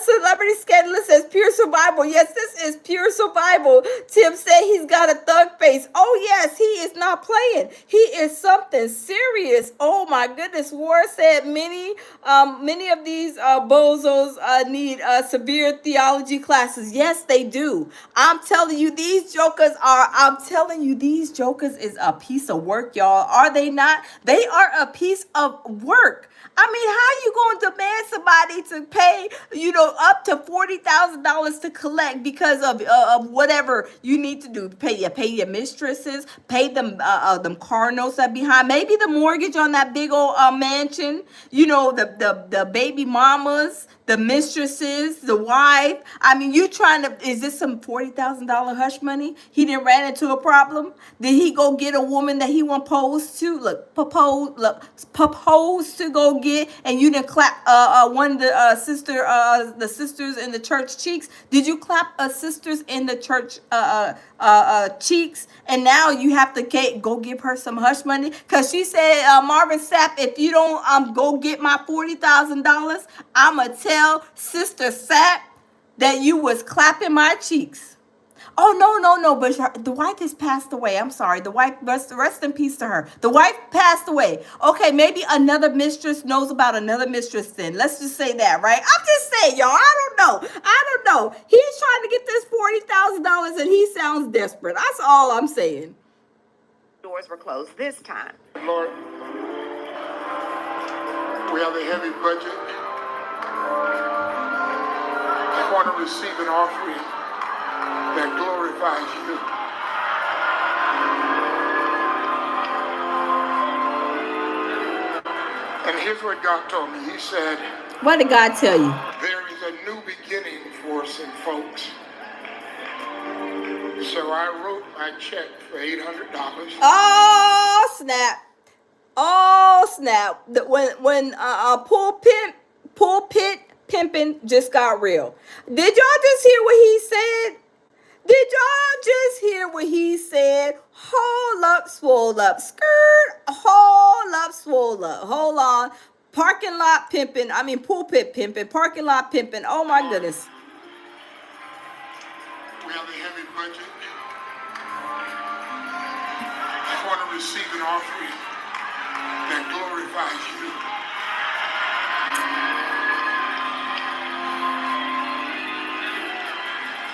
Celebrity Scandalous says pure survival. Yes, this is pure survival. Tim said he's got a thug face. Oh, yes, he is not playing. He is something serious. Oh, my goodness. War said many of these bozos need severe theology classes. Yes, they do. I'm telling you, these jokers is a piece of work, y'all. Are they not? They are a piece of work. I mean, how you going to demand somebody to pay, up to $40,000 to collect because of whatever you need to do? Pay your mistresses, pay them car notes that behind, maybe the mortgage on that big old mansion, the baby mamas, the mistresses, the wife. I mean, is this some $40,000 hush money? He didn't ran into a problem. Did he go get a woman that he propose to go get, and you didn't clap one of the sisters in the church cheeks? Did you clap sisters in the church cheeks? And now you have to go give her some hush money because she said, Marvin Sapp, if you don't go get my $40,000, I'ma tell tell Sister Sapp that you was clapping my cheeks. Oh, no, but the wife has passed away. I'm sorry. The wife, rest in peace to her. The wife passed away. Okay, maybe another mistress knows about another mistress then. Let's just say that, right? I'm just saying, y'all. I don't know. He's trying to get this $40,000 and he sounds desperate. That's all I'm saying. Doors were closed this time. Lord, we have a heavy budget. I want to receive an offering that glorifies you. And here's what God told me. He said, What did God tell you? there is a new beginning for some folks. So I wrote my check for $800. Oh, snap. Oh, snap. When pulpit pimping just got real. Did y'all just hear what he said? Did y'all just hear what he said? Hold up, swole up. Skirt, hold up, swole up. Hold on. Parking lot pimping. I mean, pulpit pimping. Parking lot pimping. Oh, my goodness. We have a heavy budget. I want to receive an offering that glorifies you.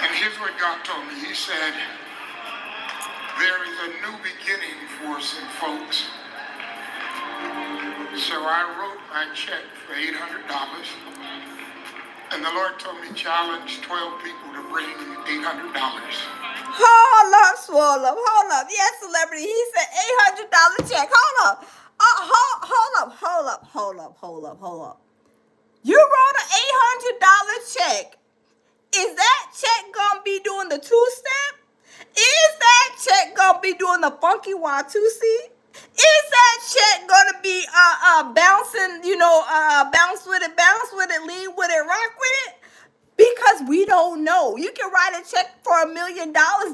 And here's what God told me. He said, there is a new beginning for some folks. So I wrote my check for $800. And the Lord told me challenge 12 people to bring $800. Hold up, swole up. Hold up. Yes, celebrity. He said $800 check. Hold up. Hold up. You wrote an $800 check. Is that check gonna be doing the two-step? Is that check gonna be doing the funky Watusi? Is that check gonna be bouncing, bounce with it, lean with it, rock with it? Because we don't know. You can write a check for $1 million,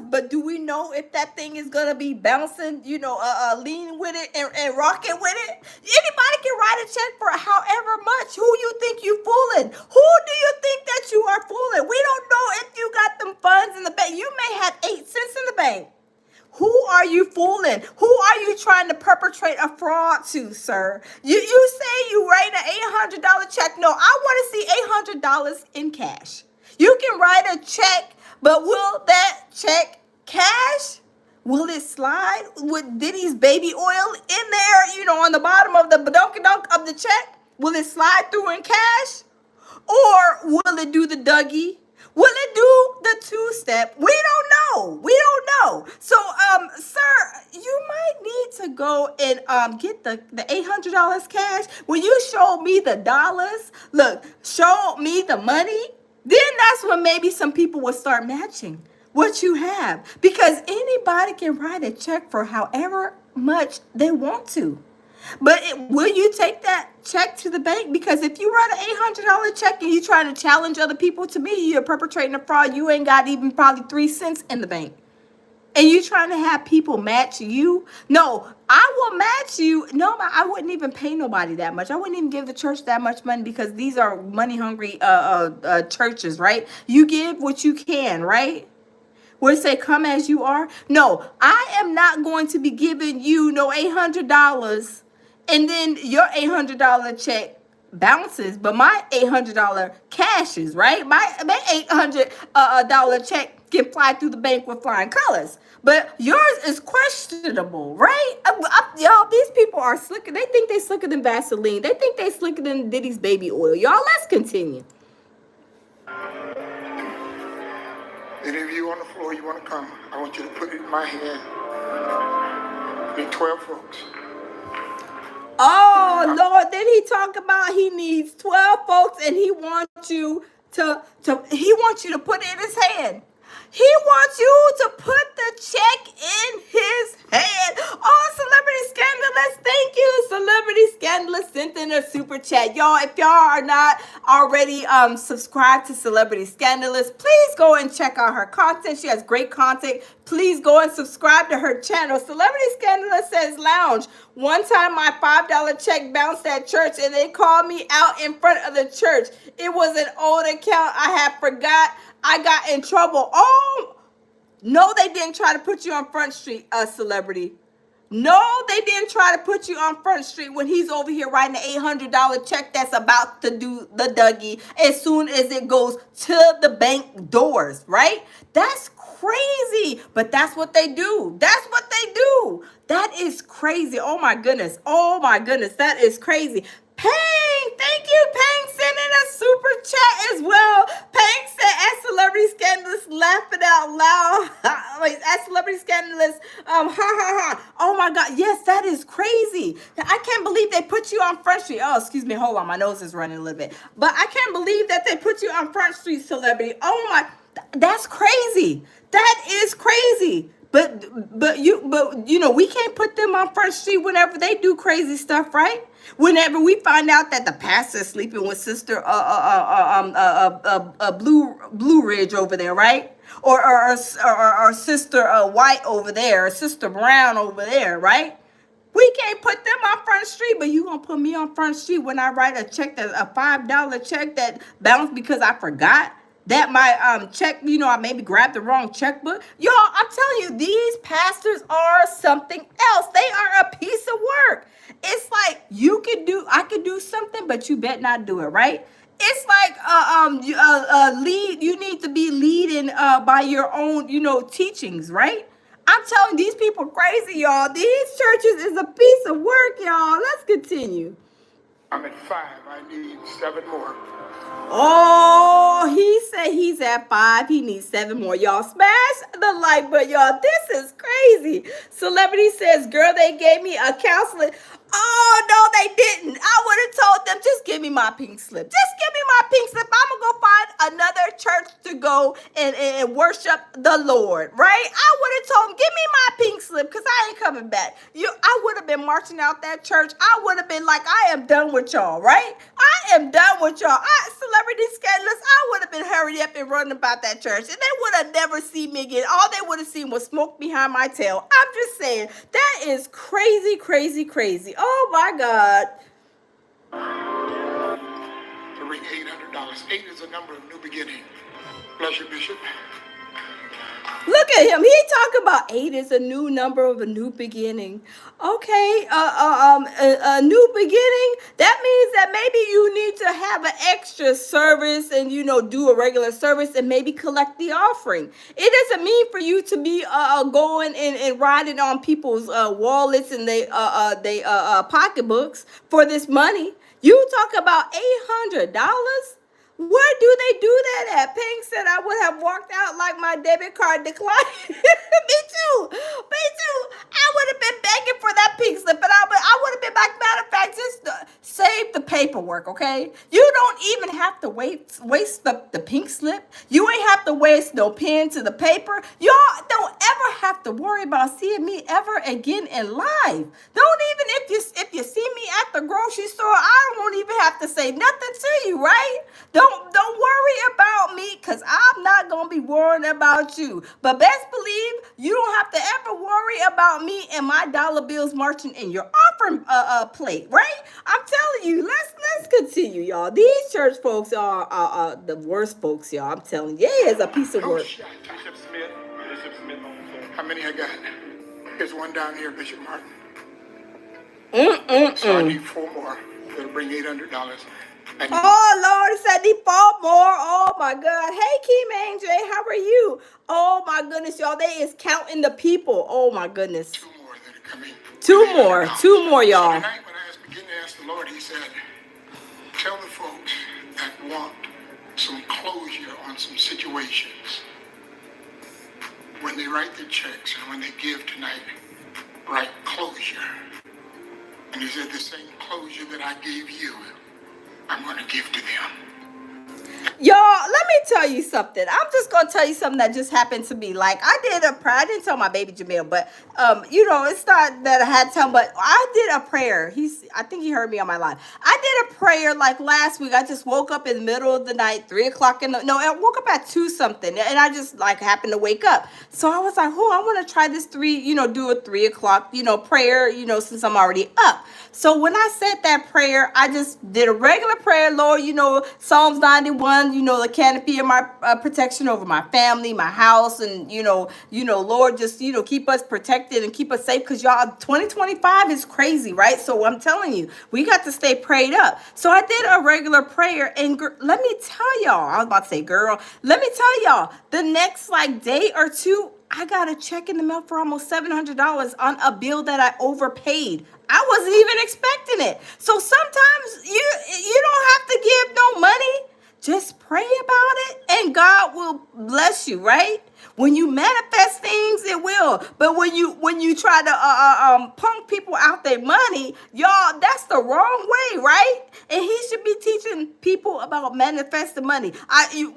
but do we know if that thing is gonna be bouncing, lean with it and rocking with it? Anybody can write a check for however much. Who you think you fooling? Who do you think that you are fooling? We don't know if you got them funds in the bank. You may have 8 cents in the bank. Who are you fooling? Who are you trying to perpetrate a fraud to, sir? You say you write an $800 check. No, I want to see $800 in cash. You can write a check, but will that check cash? Will it slide with Diddy's baby oil in there, on the bottom of the badunk of the check? Will it slide through in cash? Or will it do the Dougie? Will it do the two-step? We don't know. So, sir, you might need to go and get the $800 cash. When you show me the dollars, look, show me the money, then that's when maybe some people will start matching what you have. Because anybody can write a check for however much they want to. But will you take that check to the bank? Because if you write an $800 check and you try to challenge other people, to me, you're perpetrating a fraud. You ain't got even probably 3 cents in the bank. And you trying to have people match you? No, I will match you. No, I wouldn't even pay nobody that much. I wouldn't even give the church that much money because these are money-hungry churches, right? You give what you can, right? Where it say, come as you are. No, I am not going to be giving you no $800 and then your $800 check bounces, but my $800 cashes, right? My $800 check can fly through the bank with flying colors. But yours is questionable, right? Y'all, these people are slicker. They think they slicker than Vaseline. They think they slicker than Diddy's baby oil. Y'all, let's continue. Any of you on the floor, you want to come? I want you to put it in my hand. Be 12 folks. Oh, Lord, then he talk about he needs 12 folks and he wants you to put it in his hand. He wants you to put the check in his hand. Oh, Celebrity Scandalous, thank you. Celebrity Scandalous sent in a super chat. Y'all, if y'all are not already subscribed to Celebrity Scandalous, please go and check out her content. She has great content. please go and subscribe to her channel. Celebrity Scandalous says lounge. One time my $5 check bounced at church and they called me out in front of the church. It was an old account I had forgot. I got in trouble. Oh, no, they didn't try to put you on Front Street, celebrity. No, they didn't try to put you on Front Street when he's over here writing an $800 check that's about to do the Dougie as soon as it goes to the bank doors, right? That's crazy, but that's what they do. That's what they do. That is crazy. Oh my goodness. Oh my goodness. That is crazy. Pang, thank you, Pang, sending a super chat as well. Pang said, "As Celebrity Scandalous, laughing out loud." Wait, as Celebrity Scandalous, ha ha ha. Oh my God, yes, that is crazy. I can't believe they put you on Front Street. Oh, excuse me, hold on, my nose is running a little bit. But I can't believe that they put you on Front Street, Celebrity. Oh my, that's crazy. That is crazy. But you know, we can't put them on Front Street whenever they do crazy stuff, right? Whenever we find out that the pastor's sleeping with Sister Blue Ridge over there, right? Or Sister White over there, or Sister Brown over there, right? We can't put them on Front Street, but you gonna put me on Front Street when I write a check, that a $5 check that bounced because I forgot that my check, you know, I maybe grabbed the wrong checkbook. Y'all, I'm telling you, these pastors are something else. They are a piece of work. It's like I could do something, but you bet not do it, right? It's like lead. You need to be leading by your own, you know, teachings, right? I'm telling you, these people crazy, y'all. These churches is a piece of work, y'all. Let's continue. I'm at 5. I need 7 more. Oh, he said he's at 5. He needs 7 more. Y'all smash the like button, y'all. This is crazy. Celebrity says, girl, they gave me a counseling. Oh, no, they didn't. I would have told them, just give me my pink slip. Just give me my pink slip. I'm going to go find another church to go and worship the Lord, right? I would have told them, give me my pink slip because I ain't coming back. I would have been marching out that church. I would have been like, I am done with y'all, right? I am done with y'all. Celebrity Scandalous, I would have been hurried up and running about that church. And they would have never seen me again. All they would have seen was smoke behind my tail. I'm just saying, that is crazy, crazy, crazy. Oh my God. To ring $800. 8 is a number of new beginning. Bless you, Bishop. Look at him. He talking about 8 is a new number of a new beginning. Okay, a new beginning. That means that maybe you need to have an extra service and, you know, do a regular service and maybe collect the offering. It doesn't mean for you to be going and riding on people's wallets and they pocketbooks for this money. You talk about $800. Where do they do that at? Pink said I would have walked out like my debit card declined. Me too. Me too. I would have been begging for that pink slip, but I would have been like, matter of fact, just save the paperwork, okay? You don't even have to waste the pink slip. You ain't have to waste no pen to the paper. Y'all don't ever have to worry about seeing me ever again in life. Don't even if you see me at the grocery store, I won't even have to say nothing to you, right? Don't worry about me, because I'm not going to be worrying about you. But best believe you don't have to ever worry about me and my dollar bills marching in your offering plate, right? I'm telling you, let's continue, y'all. These church folks are the worst folks, y'all. I'm telling you. Yeah, it's a piece of work. Bishop Smith. How many I got? Here's one down here, Bishop Martin. So I need 4 more. That'll bring $800. Oh, Lord, it said need 4 more. Oh, my God. Hey, Keem AJ, how are you? Oh, my goodness, y'all. They is counting the people. Oh, my goodness. 2 more that are coming. 2 more. 2 more, y'all. So tonight, when I began to ask the Lord, he said, tell the folks that want some closure on some situations, when they write their checks and when they give tonight, write closure. And he said, the same closure that I gave you, I'm going to give to them. Y'all, let me tell you something. I'm just gonna tell you something that just happened to me. Like I did a prayer. I didn't tell my baby Jamil, but it's not that I had to tell him, but I did a prayer. I think he heard me on my line. I did a prayer like last week. I just woke up in the middle of the night, 3 o'clock I woke up at 2 something, and I just like happened to wake up. So I was like, oh, I want to try this do a 3 o'clock, prayer, since I'm already up. So when I said that prayer, I just did a regular prayer, Lord, Psalms 91, the canopy of my protection over my family, my house, and Lord, just keep us protected and keep us safe, because y'all, 2025 is crazy, right? So I'm telling you, we got to stay prayed up. So I did a regular prayer, and let me tell y'all, I was about to say, girl, let me tell y'all, the next like day or two, I got a check in the mail for almost $700 on a bill that I overpaid. I wasn't even expecting it. So sometimes you don't have to give no money. Just pray about it and God will bless you, right? When you manifest things, it will. But when you try to punk people out their money, y'all, that's the wrong way, right? And he should be teaching people about manifesting money.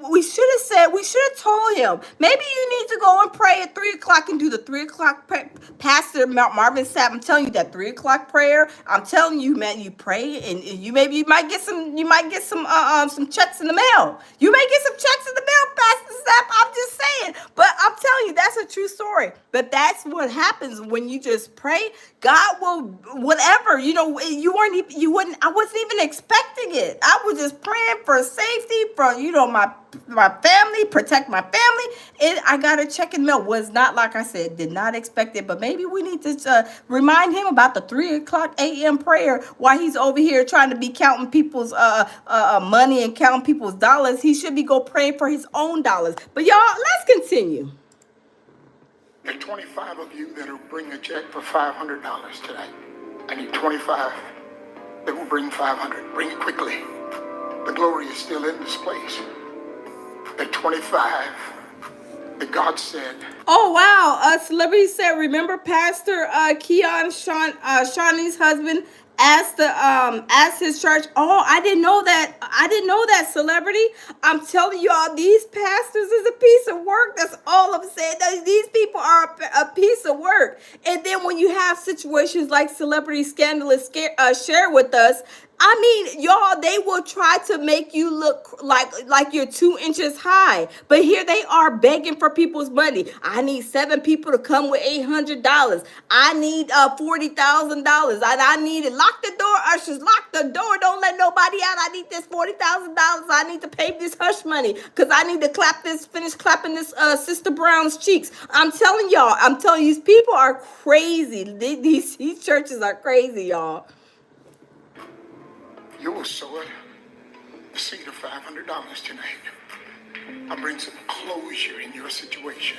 We should have told him, maybe you need to go and pray at 3 o'clock and do the 3 o'clock prayer. Pastor Marvin Sapp, I'm telling you, that 3 o'clock prayer, I'm telling you, man, you pray and you might get some checks in the mail. You may get some checks in the mail, Pastor Sapp. I'm just saying. But I'm telling you, that's a true story. But that's what happens when you just pray. God will, whatever, I wasn't even expecting it. I was just praying for safety, for, my family, protect my family. And I got a check in the mail. Was not, like I said, did not expect it. But maybe we need to remind him about the 3 o'clock a.m. prayer while he's over here trying to be counting people's money and counting people's dollars. He should be praying for his own dollars. But y'all, let's continue. There are 25 of you that will bring a check for $500 today. I need 25 that will bring 500. Bring it quickly. The glory is still in this place. There are 25 that God said. Oh wow! A celebrity said, "Remember Pastor Shawnee's husband asked his church." Oh, I didn't know that. I didn't know that, celebrity. I'm telling y'all, these pastors is a piece of work. That's all I'm saying. These people are a piece of work. And then when you have situations like Celebrity Scandalous share with us, I mean, y'all, they will try to make you look like you're 2 inches high. But here they are begging for people's money. I need 7 people to come with $800. I need $40,000. I need it. Lock the door, ushers. Lock the door. Don't let nobody out. I need this $40,000. I need to pay this hush money because I need to finish clapping this Sister Brown's cheeks. I'm telling y'all. These people are crazy. These churches are crazy, y'all. You will sow a seed of $500 tonight. I'll bring some closure in your situation.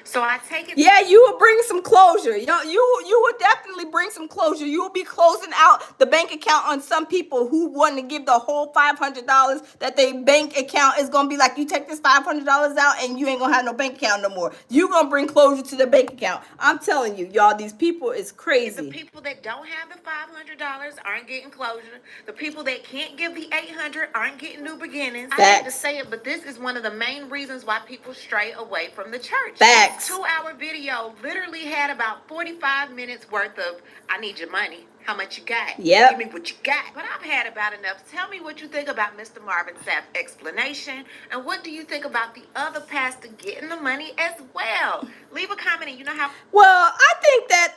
So I take it. Yeah, you will bring some closure. You will definitely bring some closure. You will be closing out the bank account on some people who want to give the whole $500 that their bank account is going to be like, you take this $500 out and you ain't going to have no bank account no more. You're going to bring closure to the bank account. I'm telling you, y'all, these people is crazy. The people that don't have the $500 aren't getting closure. The people that can't give the $800 aren't getting new beginnings. Facts. I hate to say it, but this is one of the main reasons why people stray away from the church. Facts. 2-hour video literally had about 45 minutes worth of, I need your money. How much you got? Yep. Give me what you got. But I've had about enough. Tell me what you think about Mr. Marvin Sapp's explanation. And what do you think about the other pastor getting the money as well? Leave a comment and you know how. Well, I think that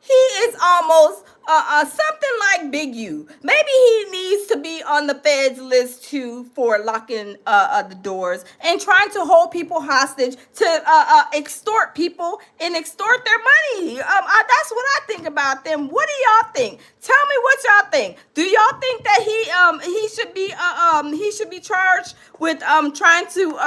he is almost something like Big U. Maybe he needs to be on the Fed's list too for locking the doors and trying to hold people hostage to extort people and extort their money. That's what I think about them. What do y'all think? Tell me what y'all think. Do y'all think that he should be charged with trying to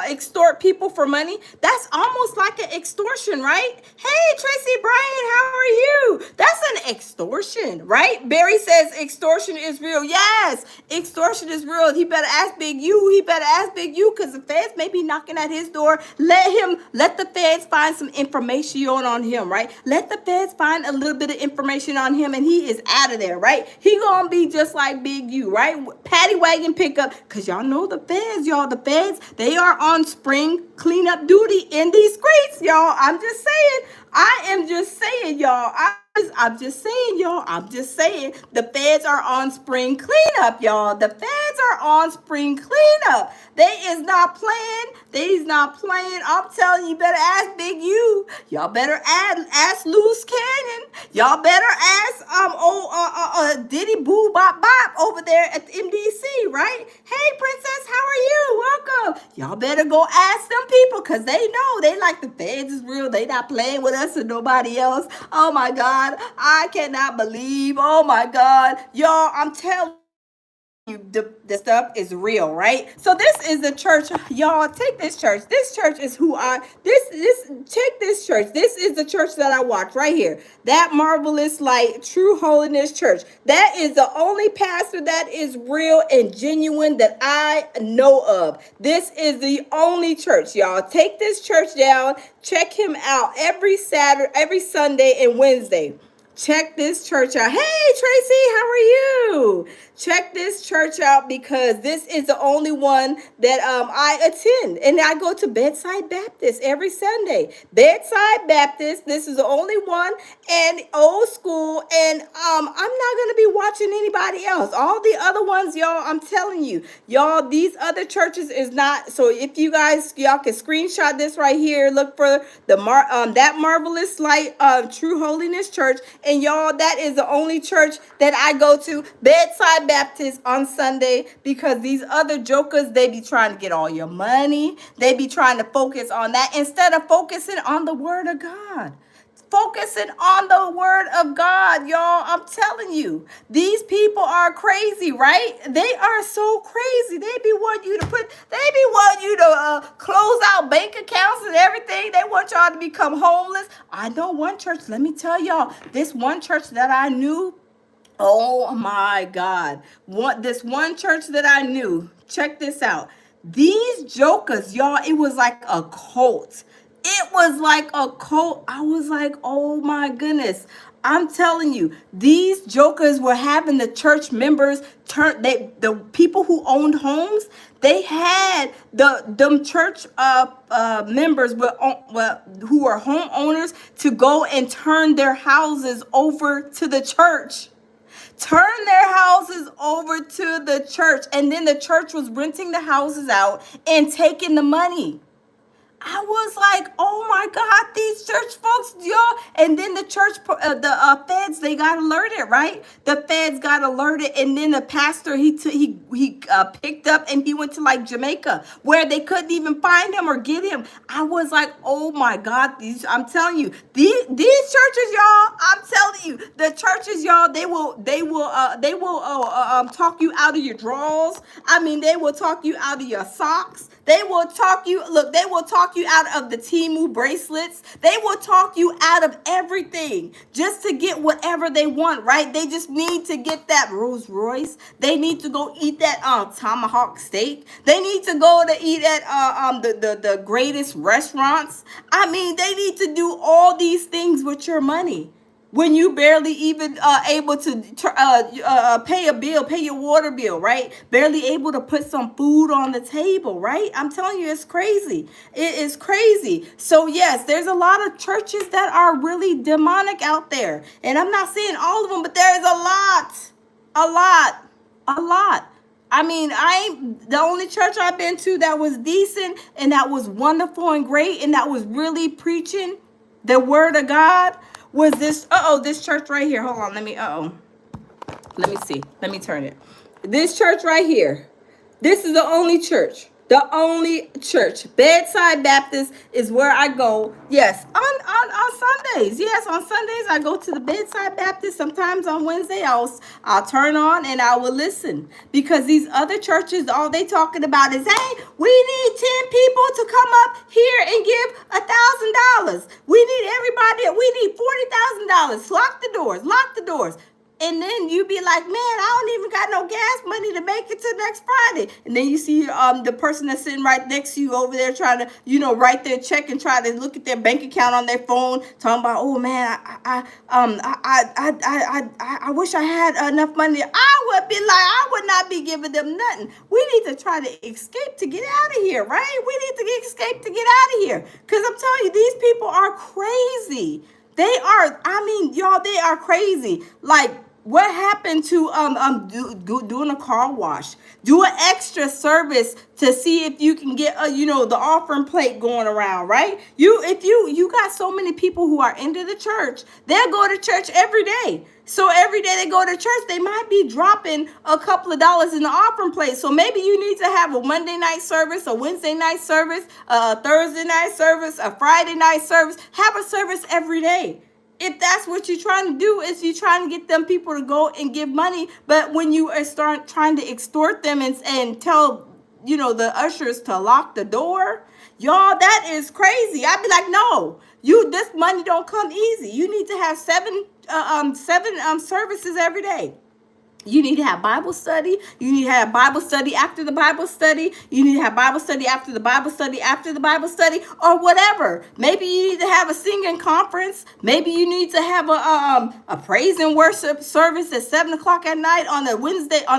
extort people for money? That's almost like an extortion, right? Hey, Tracy Bryan, how are you? That's an extortion, right? Barry says extortion is real. Yes, extortion is real. He better ask Big U. He better ask Big U because the feds may be knocking at his door. Let the feds find some information on him, right? Let the feds find a little bit of information on him and he is out of there, right? He gonna be just like Big U, right? Paddy wagon pickup, because y'all know the feds, y'all. The feds, they are on spring cleanup duty in these streets, y'all. I'm just saying. I am just saying, y'all. I'm just saying, y'all. I'm just saying. The feds are on spring cleanup, y'all. The feds are on spring cleanup. They is not playing. They is not playing. I'm telling you, better ask Big U. Y'all better ask Loose Cannon. Y'all better ask Diddy Boo Bop Bop over there at the MDC, right? Hey, Princess, how are you? Welcome. Y'all better go ask them people, because they know they like the feds is real. They not playing with us and nobody else. Oh my God. I cannot believe. Oh my God. Y'all, I'm telling you, the stuff is real, right? So this is the church, y'all. Take this church. This church is who I check this church. This is the church that I watch right here. That Marvelous Light True Holiness Church. That is the only pastor that is real and genuine that I know of. This is the only church, y'all. Take this church down. Check him out every Saturday, every Sunday and Wednesday. Check this church out. Hey, Tracy, how are you? Check this church out, because this is the only one that I attend. And I go to Bedside Baptist every Sunday. Bedside Baptist, this is the only one, and old school. And I'm not going to be watching anybody else. All the other ones, y'all, I'm telling you, y'all, these other churches is not. So if you guys, y'all can screenshot this right here. Look for the that Marvelous Light True Holiness Church. And y'all, that is the only church that I go to, Bedside Baptist, on Sunday, because these other jokers, they be trying to get all your money. They be trying to focus on that instead of focusing on the word of God. Focusing on the word of God, y'all. I'm telling you, these people are crazy, right? They are so crazy. They be wanting you to close out bank accounts and everything. They want y'all to become homeless. I know one church, let me tell y'all, this one church that I knew, oh my God. This one church that I knew, check this out. These jokers, y'all, it was like a cult. It was like a cult. I was like, oh my goodness. I'm telling you, these jokers were having the church members the people who owned homes, they had them church members who were homeowners to go and turn their houses over to the church. Turn their houses over to the church. And then the church was renting the houses out and taking the money. I was like, oh my God, these church folks, y'all. And then the church, the feds, they got alerted, right? The feds got alerted. And then the pastor, he picked up and he went to like Jamaica, where they couldn't even find him or get him. I was like, oh my God, I'm telling you, these churches, y'all, I'm telling you, the churches, y'all, they will talk you out of your drawers. I mean, they will talk you out of your socks. They will talk you out of the Temu bracelets. They will talk you out of everything just to get whatever they want, right? They just need to get that Rolls Royce. They need to go eat that tomahawk steak. They need to go to eat at the greatest restaurants. I mean, they need to do all these things with your money, when you barely even able to pay a bill, pay your water bill, right? Barely able to put some food on the table, right? I'm telling you, it's crazy. It is crazy. So yes, there's a lot of churches that are really demonic out there. And I'm not saying all of them, but there's a lot. I mean, the only church I've been to that was decent and that was wonderful and great and that was really preaching the word of God was this church right here. Hold on, let me see. Let me turn it. This church right here. This is the only church. The only church. Bedside Baptist is where I go. Yes, on Sundays. Yes, on Sundays I go to the Bedside Baptist. Sometimes on Wednesday I'll turn on and I will listen. Because these other churches, all they talking about is, hey, we need 10 people to come up here and give $1,000. We need $40,000. Lock the doors. And then you be like, man, I don't even got no gas money to make it to next Friday. And then you see the person that's sitting right next to you over there trying to, write their check and try to look at their bank account on their phone, talking about, oh man, I wish I had enough money. I would be like, I would not be giving them nothing. We need to try to escape to get out of here, right? We need to escape to get out of here. Because I'm telling you, these people are crazy. They are, I mean, y'all, they are crazy. Like, what happened to doing a car wash? Do an extra service to see if you can get the offering plate going around, right? If you got so many people who are into the church, they'll go to church every day. So every day they go to church, they might be dropping a couple of dollars in the offering plate. So maybe you need to have a Monday night service, a Wednesday night service, a Thursday night service, a Friday night service. Have a service every day. If that's what you're trying to do, is you're trying to get them people to go and give money. But when you start trying to extort them and tell, the ushers to lock the door, y'all, that is crazy. I'd be like, no, this money don't come easy. You need to have seven services every day. You need to have Bible study. You need to have Bible study after the Bible study. You need to have Bible study after the Bible study after the Bible study, or whatever. Maybe you need to have a singing conference. Maybe you need to have a praise and worship service at 7:00 at night on a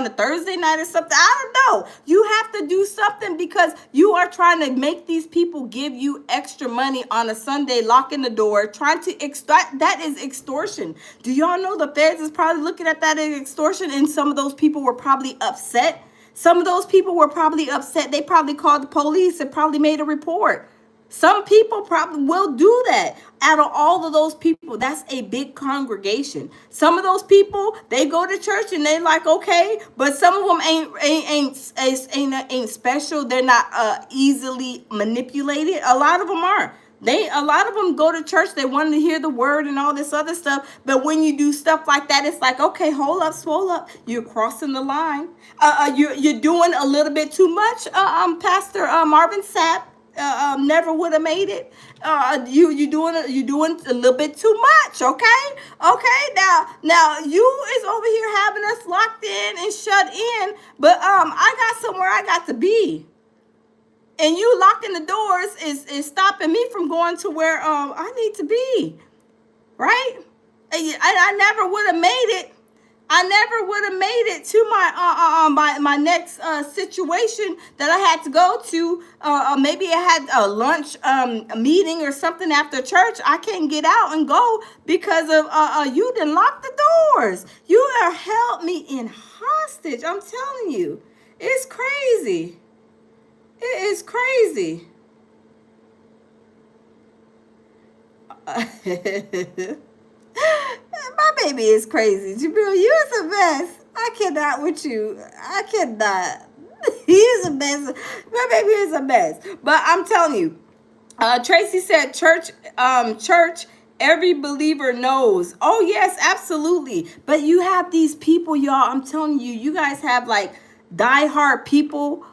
Thursday night or something. I don't know. You have to do something because you are trying to make these people give you extra money on a Sunday, locking the door, trying to extort. That is extortion. Do y'all know the feds is probably looking at that as extortion? And some of those people were probably upset. Some of those people were probably upset. They probably called the police and probably made a report. Some people probably will do that. Out of all of those people, that's a big congregation. Some of those people, they go to church and they like, okay, but some of them ain't special. They're not easily manipulated. A lot of them are. A lot of them go to church. They want to hear the word and all this other stuff. But when you do stuff like that, it's like, okay, hold up, swole up. You're crossing the line. You're doing a little bit too much. Pastor Marvin Sapp never would have made it. You doing a little bit too much. Okay. Now you is over here having us locked in and shut in. But I got somewhere I got to be. And you locking the doors is stopping me from going to where I need to be, right? I never would have made it. I never would have made it to my next situation that I had to go to. Maybe I had a lunch meeting or something after church. I can't get out and go because of you didn't lock the doors. You have held me in hostage. I'm telling you, it's crazy. It is crazy. My baby is crazy. Jabril, you is a mess. I cannot with you. I cannot. He is a mess. My baby is a mess. But I'm telling you, Tracy said church, every believer knows. Oh, yes, absolutely. But you have these people, y'all. I'm telling you, you guys have like diehard people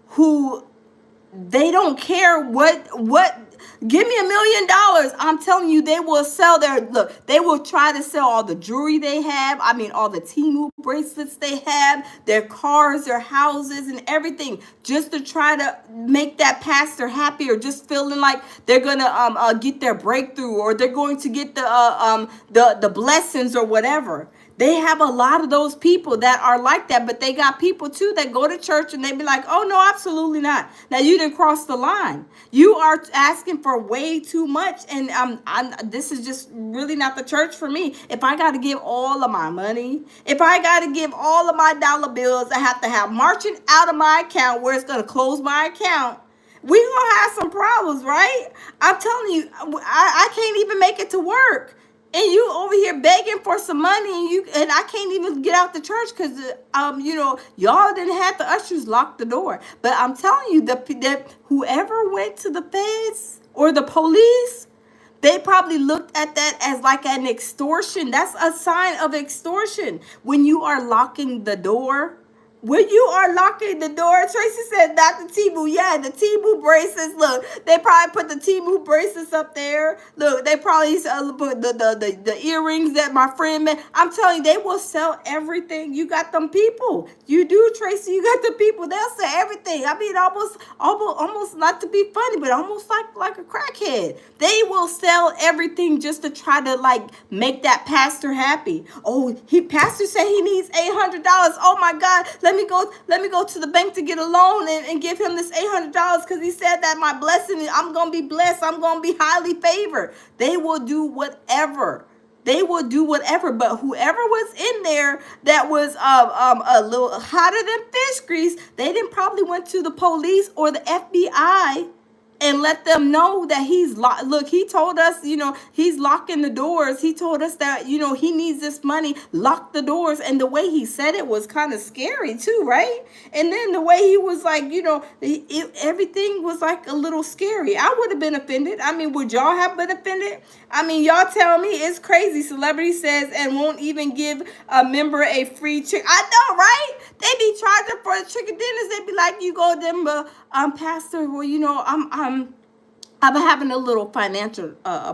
who they don't care what give me $1 million. I'm telling you, they will sell they will try to sell all the jewelry they have. I mean, all the Temu bracelets they have, their cars, their houses, and everything, just to try to make that pastor happy, or just feeling like they're gonna get their breakthrough, or they're going to get the blessings or whatever. They have a lot of those people that are like that, but they got people too that go to church and they be like, oh, no, absolutely not. Now, you didn't cross the line. You are asking for way too much. And this is just really not the church for me. If I got to give all of my money, if I got to give all of my dollar bills, I have to have marching out of my account where it's going to close my account. We're going to have some problems, right? I'm telling you, I can't even make it to work. And you over here begging for some money, and I can't even get out the church because y'all didn't have the ushers lock the door. But I'm telling you that whoever went to the feds or the police, they probably looked at that as like an extortion. That's a sign of extortion when you are locking the door. When you are locking the door, Tracy said, not the Temu. Yeah, the Temu bracelets. Look, they probably put the Temu bracelets up there. Look, they probably put the earrings that my friend made. I'm telling you, they will sell everything. You got them people. You do, Tracy. You got the people. They'll sell everything. I mean, almost not to be funny, but almost like a crackhead. They will sell everything just to try to like make that pastor happy. Oh, pastor said he needs $800. Oh my God, let me go to the bank to get a loan and give him this $800 because he said that my blessing, I'm gonna be blessed, I'm gonna be highly favored. They will do whatever. They will do whatever, but whoever was in there that was a little hotter than fish grease, they didn't probably went to the police or the FBI and let them know that look, he told us, he's locking the doors. He told us that, he needs this money, lock the doors. And the way he said it was kind of scary too, right? And then the way he was like, everything was like a little scary. I would have been offended. I mean, would y'all have been offended? I mean, y'all tell me. It's crazy. Celebrity says and won't even give a member a free chicken. I know, right? They be charging for the chicken dinners. They be like, you go them, pastor, well, I've been having a little financial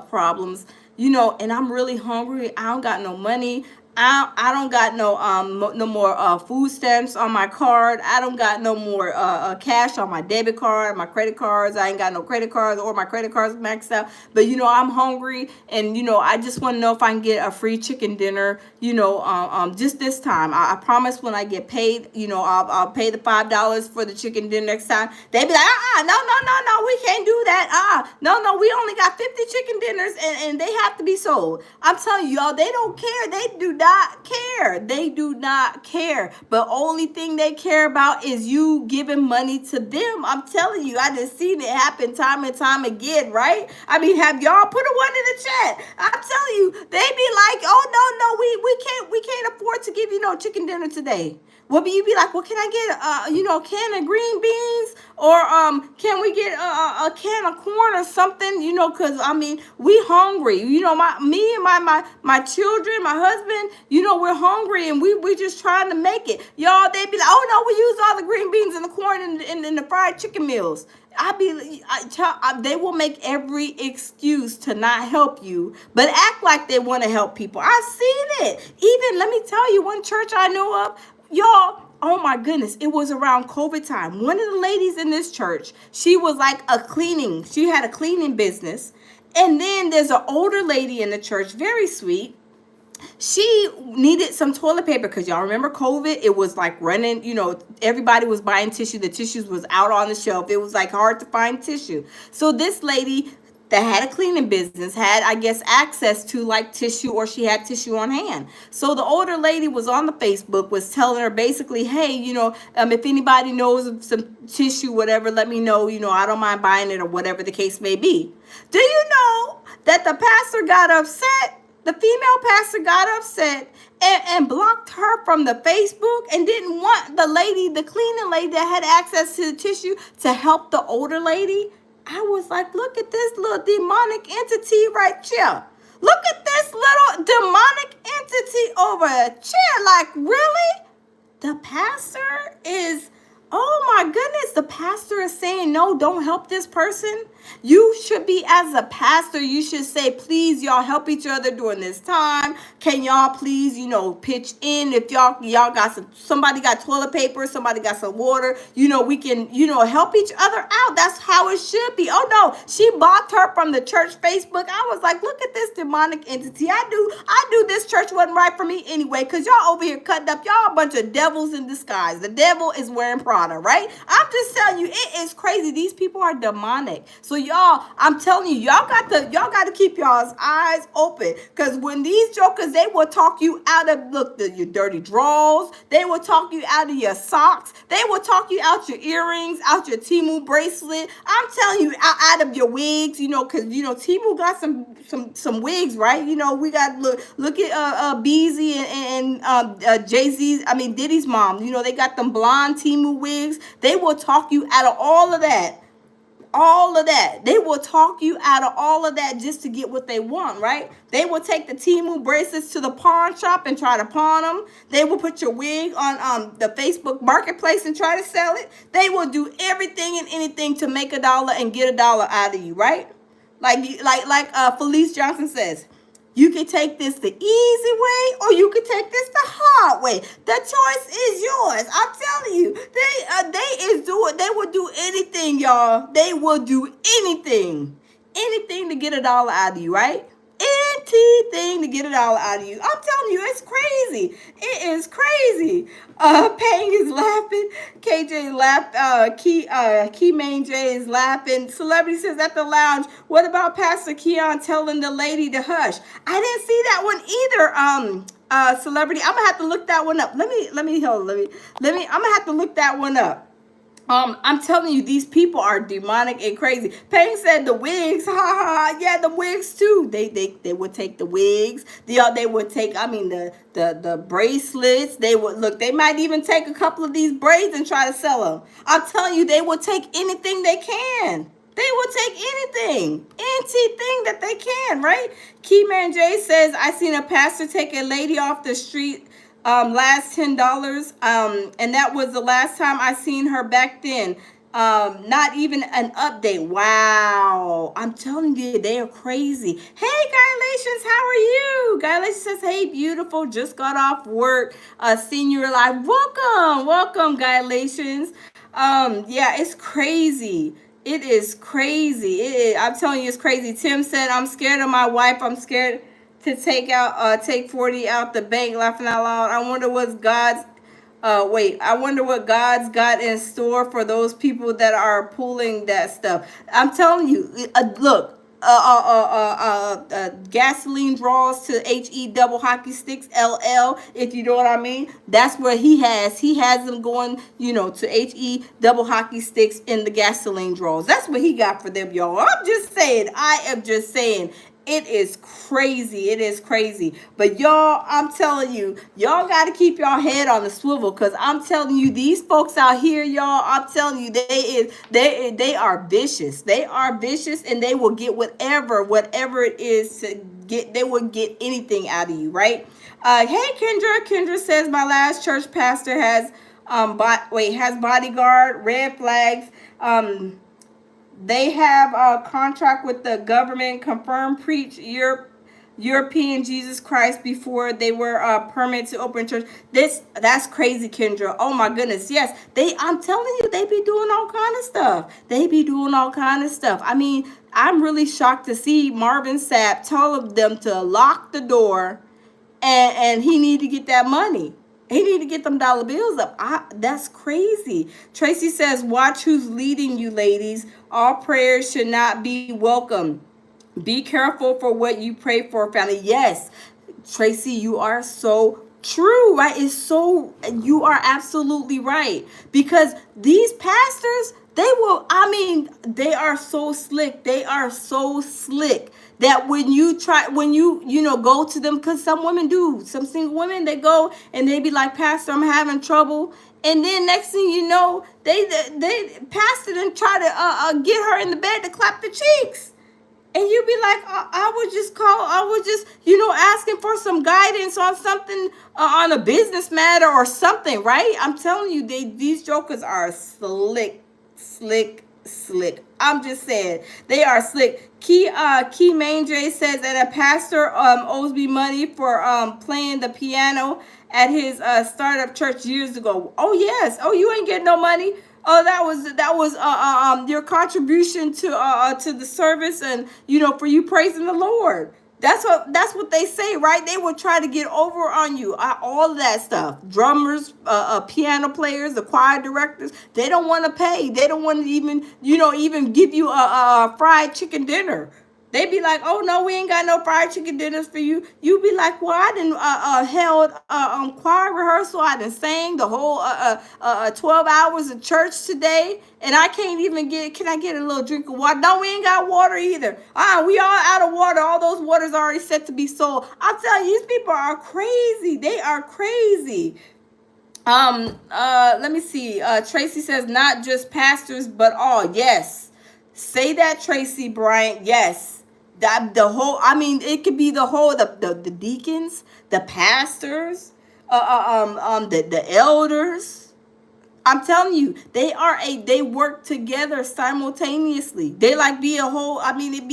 problems, and I'm really hungry. I don't got no money. I don't got no more food stamps on my card. I don't got no more cash on my debit card, my credit cards. I ain't got no credit cards or my credit cards maxed out. But I'm hungry, and I just want to know if I can get a free chicken dinner. Just this time. I promise when I get paid, I'll pay the $5 for the chicken dinner next time. They be like, no, we can't do that. No, we only got 50 chicken dinners, and they have to be sold. I'm telling you, y'all, they don't care. They do not care. They do not care. But only thing they care about is you giving money to them. I'm telling you, I just seen it happen time and time again, right? I mean, have y'all put a one in the chat? I'm telling you, they be like, oh no, we can't afford to give you no chicken dinner today. Well, you be like, well, can I get a can of green beans, or can we get a can of corn or something? Because I mean, we hungry. Me and my children, my husband, we're hungry, and we just trying to make it. Y'all, they be like, oh no, we use all the green beans and the corn and the fried chicken meals. They will make every excuse to not help you, but act like they want to help people. I've seen it. Even, let me tell you, one church I know of, y'all, oh my goodness, it was around COVID time. One of the ladies in this church, she was like she had a cleaning business. And then there's an older lady in the church, very sweet. She needed some toilet paper because y'all remember COVID. It was like running, everybody was buying tissue. The tissues was out on the shelf. It was like hard to find tissue. So this lady that had a cleaning business had, I guess, access to like tissue, or she had tissue on hand. So the older lady was on the Facebook, was telling her basically, hey, if anybody knows some tissue, whatever, let me know. I don't mind buying it, or whatever the case may be. Do you know that the pastor got upset? The female pastor got upset and blocked her from the Facebook and didn't want the cleaning lady that had access to the tissue to help the older lady. I was like, look at this little demonic entity right here. Look at this little demonic entity over here. Like, really? The pastor is... Oh my goodness, the pastor is saying, no, don't help this person. You should be, as a pastor, you should say, please, y'all help each other during this time. Can y'all please, pitch in if y'all got somebody got toilet paper, somebody got some water, we can, help each other out. That's how it should be. Oh no, she blocked her from the church Facebook. I was like, look at this demonic entity. I do this church wasn't right for me anyway, because y'all over here cutting up. Y'all a bunch of devils in disguise. The devil is wearing Prada, right? I'm just telling you, it is crazy. These people are demonic. So y'all, I'm telling you, y'all got to keep y'all's eyes open, because when these jokers, they will talk you out of your dirty drawers. They will talk you out of your socks. They will talk you out your earrings, out your Temu bracelet. I'm telling you, out of your wigs, because Temu got some wigs, right? We got look at Beezy and Jay-Z. I mean Diddy's mom. They got them blonde Temu wigs. They will talk you out of all of that. all of that. They will talk you out of all of that just to get what they want, right? They will take the Temu bracelets to the pawn shop and try to pawn them. They will put your wig on the Facebook marketplace and try to sell it. They will do everything and anything to make $1 and get $1 out of you, right? Like Felice Johnson says, you can take this the easy way or you can take this the hard way. The choice is yours. I'm telling you. They will do anything, y'all. They will do anything. Anything to get $1 out of you, right? Anything to get $1 out of you. I'm telling you, it's crazy. It is crazy. Payne is laughing. KJ Key Main J is laughing. Celebrity says at the lounge, what about Pastor Keon telling the lady to hush? I didn't see that one either. Celebrity, I'm gonna have to look that one up. I'm gonna have to look that one up. I'm telling you, these people are demonic and crazy. Payne said the wigs, yeah, the wigs too. They would take the wigs. They would take, the bracelets. They might even take a couple of these braids and try to sell them. I'm telling you, they will take anything they can. They will take anything that they can, right? Keyman J says, I seen a pastor take a lady off the street last $10, and that was the last time I seen her back then. Not even an update. Wow, I'm telling you, they are crazy. Hey, Gylations, how are you? Gylations says, hey, beautiful, just got off work. Senior Life, welcome, Gylations. Yeah, it's crazy. It is crazy. I'm telling you, it's crazy. Tim said, I'm scared of my wife. I'm scared to take 40 out the bank, laughing out loud. I wonder what God's got in store for those people that are pulling that stuff. I'm telling you, look, gasoline draws to HE double hockey sticks LL, if you know what I mean. That's where he has them going, to HE double hockey sticks in the gasoline draws. That's what he got for them, y'all. I am just saying. It is crazy. It is crazy. But y'all, I'm telling you, y'all got to keep your head on the swivel, because I'm telling you, these folks out here, y'all, I'm telling you, they are vicious. They are vicious, and they will get whatever it is to get. They will get anything out of you, right? Hey, Kendra. Kendra says my last church pastor has bodyguard, red flags. They have a contract with the government, confirm, preach European Jesus Christ before they were permitted to open church. That's crazy, Kendra. Oh my goodness, yes. I'm telling you, they be doing all kind of stuff. I mean, I'm really shocked to see Marvin Sapp tell them to lock the door, and he need to get that money. He need to get them dollar bills up. That's crazy. Tracy says, watch who's leading you, ladies. All prayers should not be welcome. Be careful for what you pray for, family. Yes, Tracy, you are so true, right? You are absolutely right. Because these pastors, they are so slick. That when you go to them, because some single women, they go and they be like, Pastor, I'm having trouble. And then next thing you know, they pastor and try to get her in the bed to clap the cheeks. And you be like, I was just asking for some guidance on something, on a business matter or something, right? I'm telling you, these jokers are slick. I'm just saying, they are slick. Key Main J says that a pastor owes me money for playing the piano at his startup church years ago. Oh yes. Oh, you ain't getting no money. Oh, that was your contribution to the service, and for you praising the Lord. That's what they say, right? They will try to get over on you. All of that stuff. Drummers, piano players, the choir directors, they don't want to pay. They don't want to even give you a fried chicken dinner. They be like, oh no, we ain't got no fried chicken dinners for you. You be like, well, I done held choir rehearsal. I done sang the whole 12 hours of church today, and I can't even can I get a little drink of water? No, we ain't got water either. We all out of water. All those waters are already set to be sold. I'm telling you, these people are crazy. They are crazy. Let me see. Tracy says not just pastors, but all. Yes. Say that, Tracy Bryant. Yes. The whole, I mean, it could be the whole, the deacons, the pastors, the elders. I'm telling you, they work together simultaneously. They like be a whole, it'd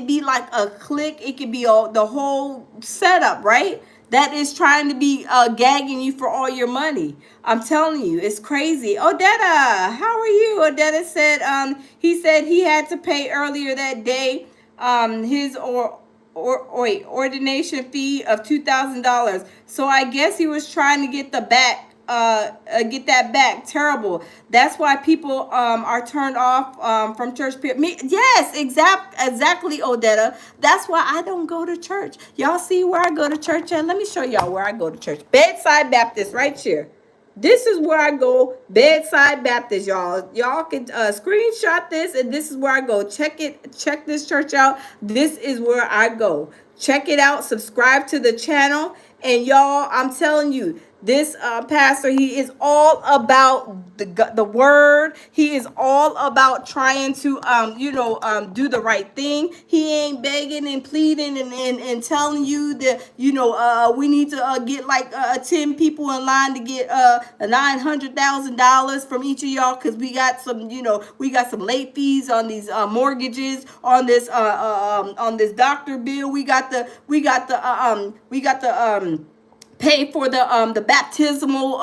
be like a clique. It could be the whole setup, right? That is trying to be gagging you for all your money. I'm telling you, it's crazy. Odetta, how are you? Odetta said he said he had to pay earlier that day his ordination fee of $2,000. So I guess he was trying to get that back. Terrible. That's why people are turned off from church. Yes, exactly, Odetta. That's why I don't go to church. Y'all see where I go to church at? Let me show y'all where I go to church. Bedside Baptist, right here. This is where I go, Bedside Baptist, y'all. Y'all can screenshot this, and this is where I go. Check this church out. This is where I go. Check it out. Subscribe to the channel. And y'all, I'm telling you, this pastor, he is all about the word. He is all about trying to do the right thing. He ain't begging and pleading and telling you that we need to get like 10 people in line to get $900,000 from each of y'all, because we got some late fees on these mortgages, on this doctor bill. We got the pay for the baptismal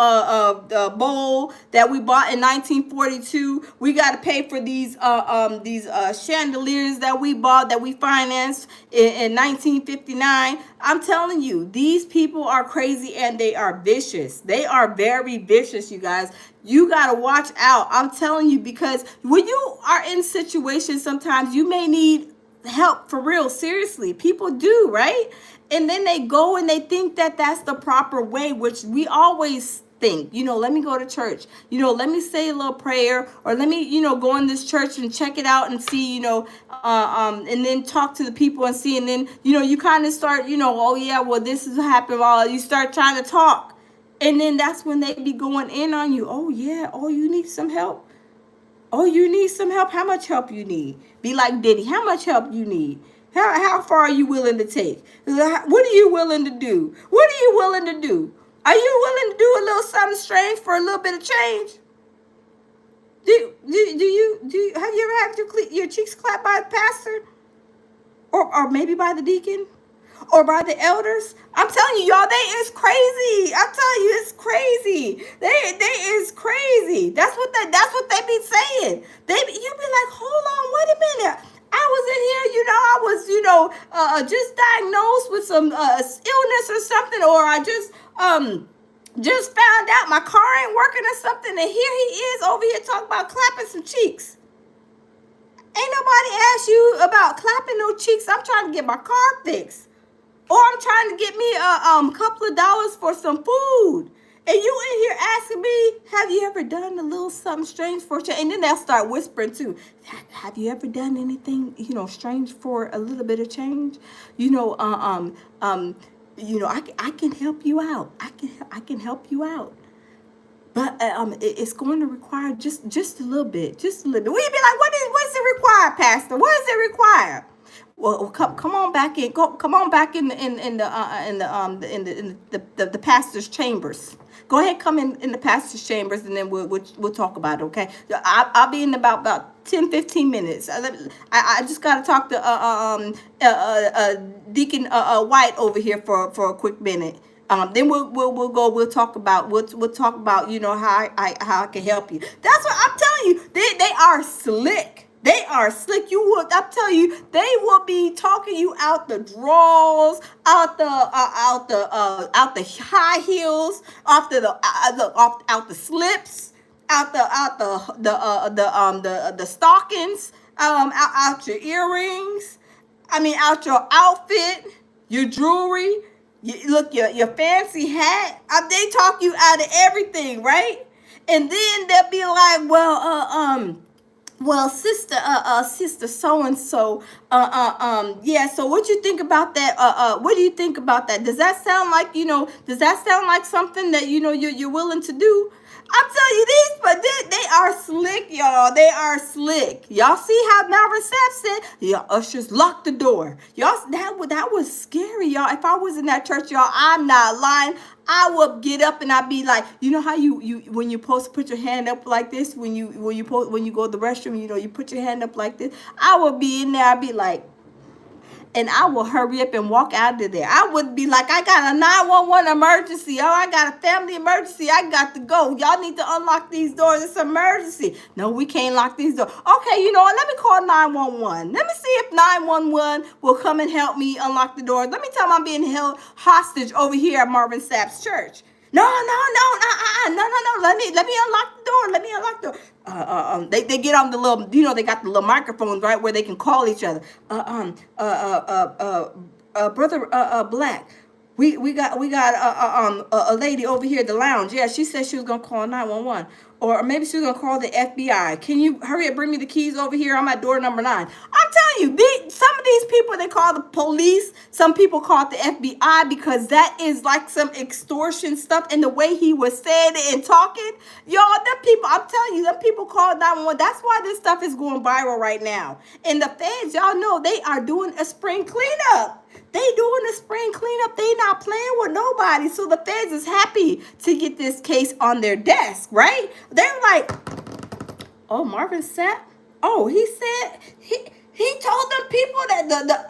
bowl that we bought in 1942. We got to pay for these chandeliers that we bought, that we financed in 1959. I'm telling you, these people are crazy and they are vicious. They are very vicious, you guys. You got to watch out. I'm telling you, because when you are in situations, sometimes you may need help for real. Seriously, people do, right? And then they go and they think that that's the proper way, which we always think, let me go to church, let me say a little prayer, or let me, go in this church and check it out and see, and then talk to the people and see, and then, you kind of start, oh yeah, well, this is what happened. You start trying to talk, and then that's when they be going in on you. Oh yeah, oh, you need some help. Oh, you need some help? How much help you need? Be like Diddy. How much help you need? How far are you willing to take? What are you willing to do? What are you willing to do? Are you willing to do a little something strange for a little bit of change? Have you ever had your cheeks clapped by a pastor? Or maybe by the deacon? Or by the elders? I'm telling you, y'all, they is crazy. I'm telling you, it's crazy. They is crazy. That's what they be saying. You be like, hold on, wait a minute. I was in here, I was, just diagnosed with some illness or something, or I just found out my car ain't working or something, and here he is over here talking about clapping some cheeks. Ain't nobody asked you about clapping no cheeks. I'm trying to get my car fixed. Or I'm trying to get me a couple of dollars for some food. And you in here asking me, have you ever done a little something strange for you? And then they'll start whispering too. Have you ever done anything, strange for a little bit of change? I can help you out. I can help you out. But it's going to require just a little bit, just a little bit. We'd be like, what's it require, Pastor? What does it require? Well, come on back in. Come on back in the pastor's chambers. Go ahead, come in the pastor's chambers, and then we'll talk about it. Okay, I'll be in about 10-15 minutes. I just gotta talk to Deacon White over here for a quick minute. Then we'll talk about how I can help you. That's what I'm telling you. They are slick. They are slick. I'm telling you, they will be talking you out the draws, out the high heels, out the slips, out the stockings, out your earrings. Out your outfit, your jewelry. Your fancy hat. They talk you out of everything, right? And then they'll be like, well, well, sister so and so, yeah. So what you think about that? What do you think about that? Does that sound like, Does that sound like something that you're willing to do? I'm telling you these, but they are slick, y'all. They are slick. Y'all see how Marvin Sapp said, "Yeah, ushers lock the door." Y'all, that was scary, y'all. If I was in that church, y'all, I'm not lying. I would get up and I'd be like, you know how you when you're supposed to put your hand up like this when you go to the restroom, you put your hand up like this. I would be in there. I'd be like, and I will hurry up and walk out of there. I would be like, I got a 911 emergency. Oh, I got a family emergency. I got to go. Y'all need to unlock these doors. It's an emergency. No, we can't lock these doors. Okay, you know what? Let me call 911. Let me see if 911 will come and help me unlock the doors. Let me tell them I'm being held hostage over here at Marvin Sapp's church. No, no. Let me unlock the door. Let me unlock the door. They get on the little, they got the little microphones, right, where they can call each other. Brother Black, we got a lady over here at the lounge. Yeah, she said she was gonna call 911. Or maybe she was gonna call the FBI. Can you hurry up, bring me the keys over here? I'm at door number 9. I'm telling you, some of these people, they call the police. Some people call it the FBI because that is like some extortion stuff. And the way he was saying it and talking, y'all, them people, I'm telling you, them people call 911. That's why this stuff is going viral right now. And the feds, y'all know, they are doing a spring cleanup. They doing a spring cleanup. They not playing with nobody. So the feds is happy to get this case on their desk, right? They're like, oh, Marvin Sapp. Oh, he said he told them people that the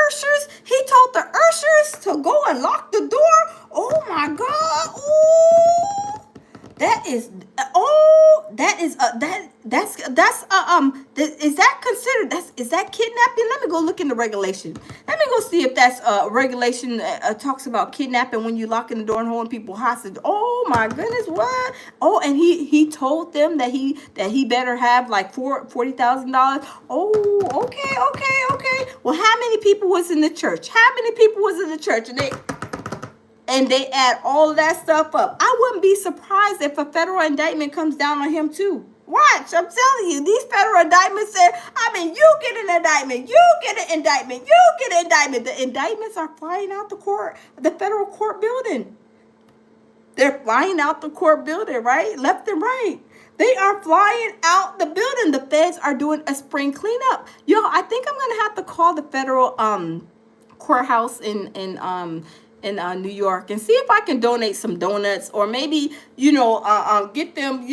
ushers. He told the ushers to go and lock the door. Oh my God. Ooh. That is is that considered, is that kidnapping? Let me go look in the regulation. Let me go see if that's regulation talks about kidnapping when you lock in the door and holding people hostage. Oh my goodness, what? Oh, and he told them that he better have like $40,000. Oh, okay. Well, how many people was in the church? And they add all of that stuff up. I wouldn't be surprised if a federal indictment comes down on him too. Watch, I'm telling you, these federal indictments say, you get an indictment, you get an indictment, you get an indictment. The indictments are flying out the federal court building. They're flying out the court building, right? Left and right. They are flying out the building. The feds are doing a spring cleanup. Yo, I think I'm gonna have to call the federal courthouse in New York and see if I can donate some donuts, or maybe get them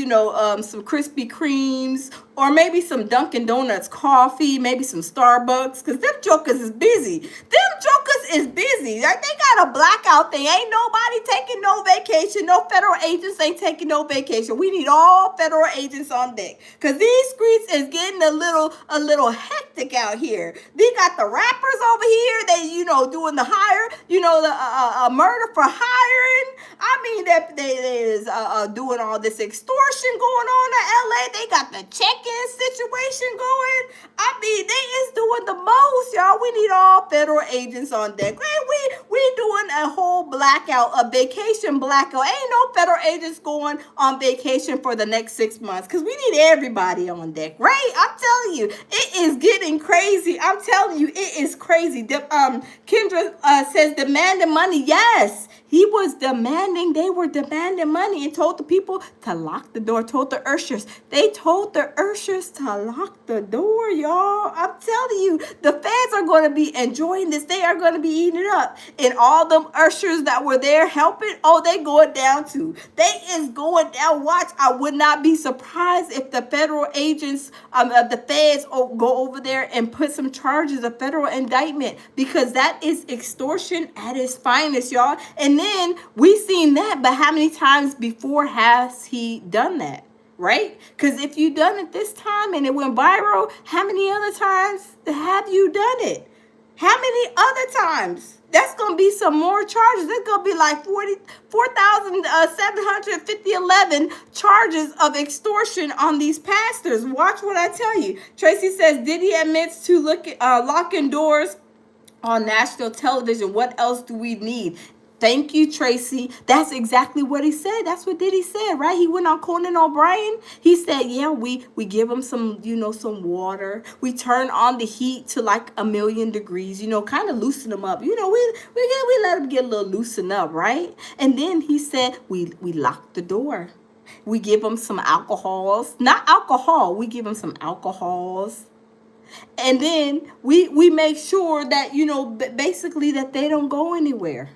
some Krispy Kremes, or maybe some Dunkin' Donuts coffee, maybe some Starbucks, because them jokers is busy. Like, they got a blackout thing. Ain't nobody taking no vacation. No federal agents ain't taking no vacation. We need all federal agents on deck, because these streets is getting a little hectic out here. They got the rappers over here. They doing the hire. The murder for hiring. They is doing all this extortion going on in LA. They got the check-in situation going. They is doing the most, y'all. We need all federal agents on deck. We doing a whole blackout, a vacation blackout. Ain't no federal agents going on vacation for the next 6 months, because we need everybody on deck, right? I'm telling you, it is getting crazy. I'm telling you, it is crazy. Kendra says demanding money. Yes, they were demanding money, and told the people to lock the door, told the ushers. They told the ushers to lock the door, y'all. I'm telling you, the feds are going to be enjoying this. They are going to be eating it up. And all them ushers that were there helping, they going down too. They is going down. Watch, I would not be surprised if the federal agents, the feds go over there and put some charges, a federal indictment, because that is extortion at its finest, y'all. And then we seen that, but how many times before has he done that, right? Because if you done it this time and it went viral, how many other times have you done it? How many other times? That's going to be some more charges. There's going to be like 4,711 charges of extortion on these pastors. Watch what I tell you. Tracy says, Diddy admits to locking doors on national television. What else do we need? Thank you, Tracy. That's exactly what he said. That's what Diddy said, right? He went on Conan O'Brien. He said, yeah, we give him some, some water. We turn on the heat to like 1,000,000 degrees, kind of loosen him up. We let him get a little loosened up, right? And then he said, we lock the door. We give them some alcohols, not alcohol. We give them some alcohols, and then we make sure that basically that they don't go anywhere.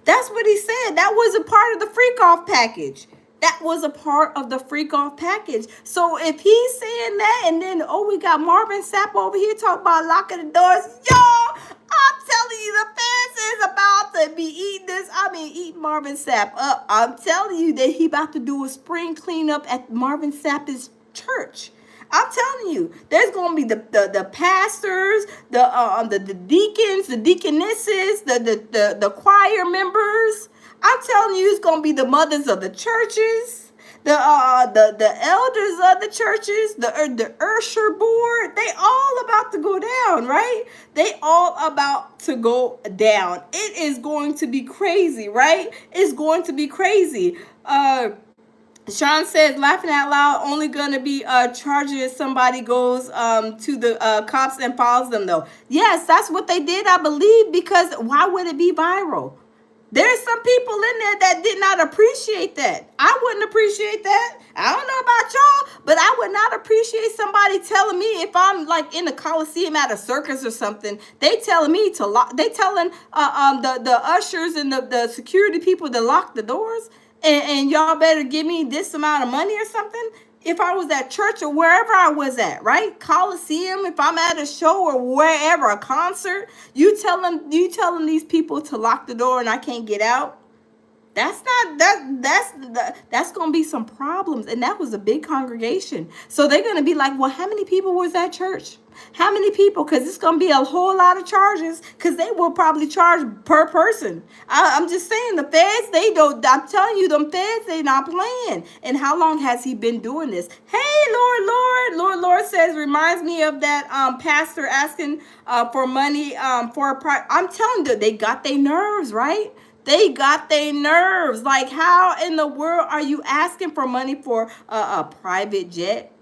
That's what he said. That was a part of the freak off package. That was a part of the freak off package. So if he's saying that, and then we got Marvin Sapp over here talking about locking the doors, y'all, I'm telling you, the fans is about to be eating Marvin Sapp up. I'm telling you that he about to do a spring cleanup at Marvin Sapp's church. I'm telling you, there's gonna be the pastors, the deacons, the deaconesses, the choir members. I'm telling you, it's gonna be the mothers of the churches, the elders of the churches, the usher board. They all about to go down, right? They all about to go down. It is going to be crazy, right? It's going to be crazy. Sean says, laughing out loud, only going to be charging if somebody goes to the cops and follows them, though. Yes, that's what they did, I believe, because why would it be viral? There's some people in there that did not appreciate that. I wouldn't appreciate that. I don't know about y'all, but I would not appreciate somebody telling me if I'm like in the Coliseum at a circus or something. They telling me to lock. They telling the ushers and the security people to lock the doors. And y'all better give me this amount of money or something. If I was at church or wherever I was at, right? Coliseum, if I'm at a show or wherever, a concert, you telling these people to lock the door and I can't get out? That's gonna be some problems. And that was a big congregation. So they're gonna be like, well, how many people was at church? How many people? Because it's going to be a whole lot of charges, because they will probably charge per person. I'm just saying, the feds, they don't, I'm telling you, them feds, they not playing. And how long has he been doing this? Hey, Lord says, reminds me of that pastor asking for money for a price. I'm telling you, they got their nerves, right? They got their nerves. Like, how in the world are you asking for money for a private jet?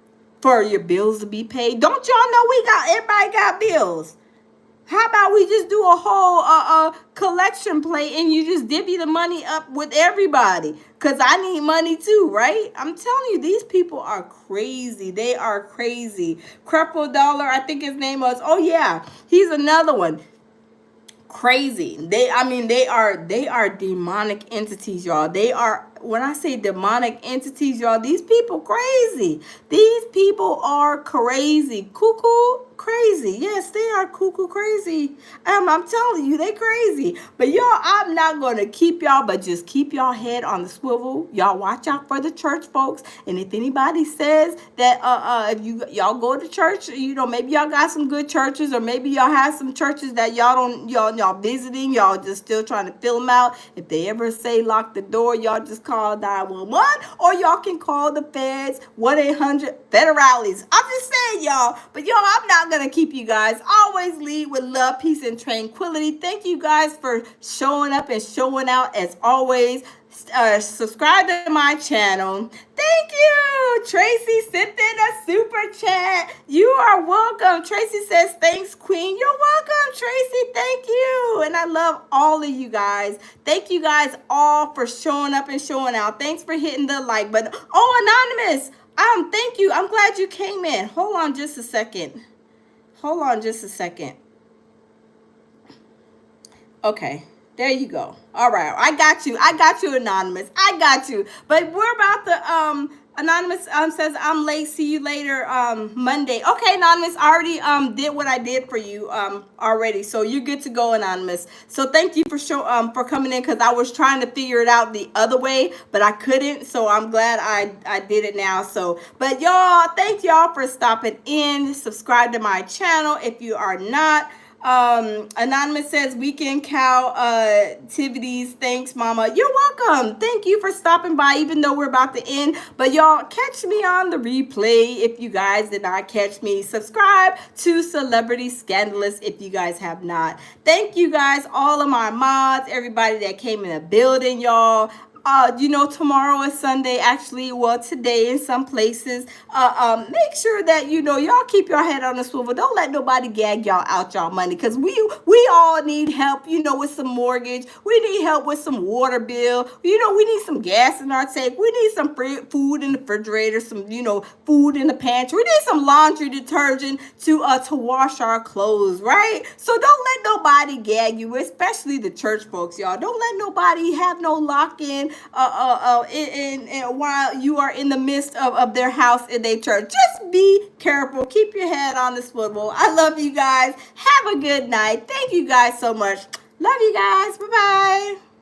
For your bills to be paid? Don't y'all know everybody got bills? How about we just do a whole collection plate and you just divvy the money up with everybody? Because I need money too, right? I'm telling you, these people are crazy. They are crazy. Creflo Dollar, I think his name was. Oh yeah, he's another one. Crazy. They are demonic entities, y'all. They are, when I say demonic entities, y'all, these people crazy. These people are crazy. Cuckoo crazy. Yes, they are cuckoo crazy. I'm telling you, they crazy. But y'all, I'm not gonna keep y'all, but just keep y'all head on the swivel. Y'all watch out for the church folks. And if anybody says that if y'all go to church, maybe y'all got some good churches, or maybe y'all have some churches that y'all visiting, y'all just still trying to fill them out. If they ever say lock the door, y'all just call 911, or y'all can call the feds, 1-800-Federales. I'm just saying, y'all. But y'all, I'm not gonna keep you guys. Always lead with love, peace, and tranquility. Thank you guys for showing up and showing out as always. Subscribe to my channel. Thank you. Tracy sent in a super chat. You are welcome. Tracy says, thanks, Queen. You're welcome, Tracy. Thank you. And I love all of you guys. Thank you guys all for showing up and showing out. Thanks for hitting the like button. Oh, Anonymous. Thank you. I'm glad you came in. Hold on just a second. Okay. There you go. All right. I got you, Anonymous. I got you. But we're about to, Anonymous says, I'm late. See you later Monday. Okay, Anonymous. I already did what I did for you already. So you're good to go, Anonymous. So thank you for coming in, because I was trying to figure it out the other way, but I couldn't. So I'm glad I did it now. So, but y'all, thank y'all for stopping in. Subscribe to my channel if you are not. Anonymous says weekend cow activities. Thanks, Mama. You're welcome. Thank you for stopping by, even though we're about to end. But y'all catch me on the replay if you guys did not catch me. Subscribe to Celebrity Scandalous if you guys have not. Thank you guys, all of my mods, everybody that came in the building, y'all. Tomorrow is Sunday, actually, well, today in some places. Make sure that, y'all keep your head on the swivel. Don't let nobody gag y'all out y'all money, because we all need help, with some mortgage. We need help with some water bill. We need some gas in our tank. We need some food in the refrigerator, some, food in the pantry. We need some laundry detergent to wash our clothes, right? So don't let nobody gag you, especially the church folks, y'all. Don't let nobody have no lock-in while you are in the midst of their house in their church. Just be careful. Keep your head on the swivel. I love you guys. Have a good night. Thank you guys so much. Love you guys. Bye-bye.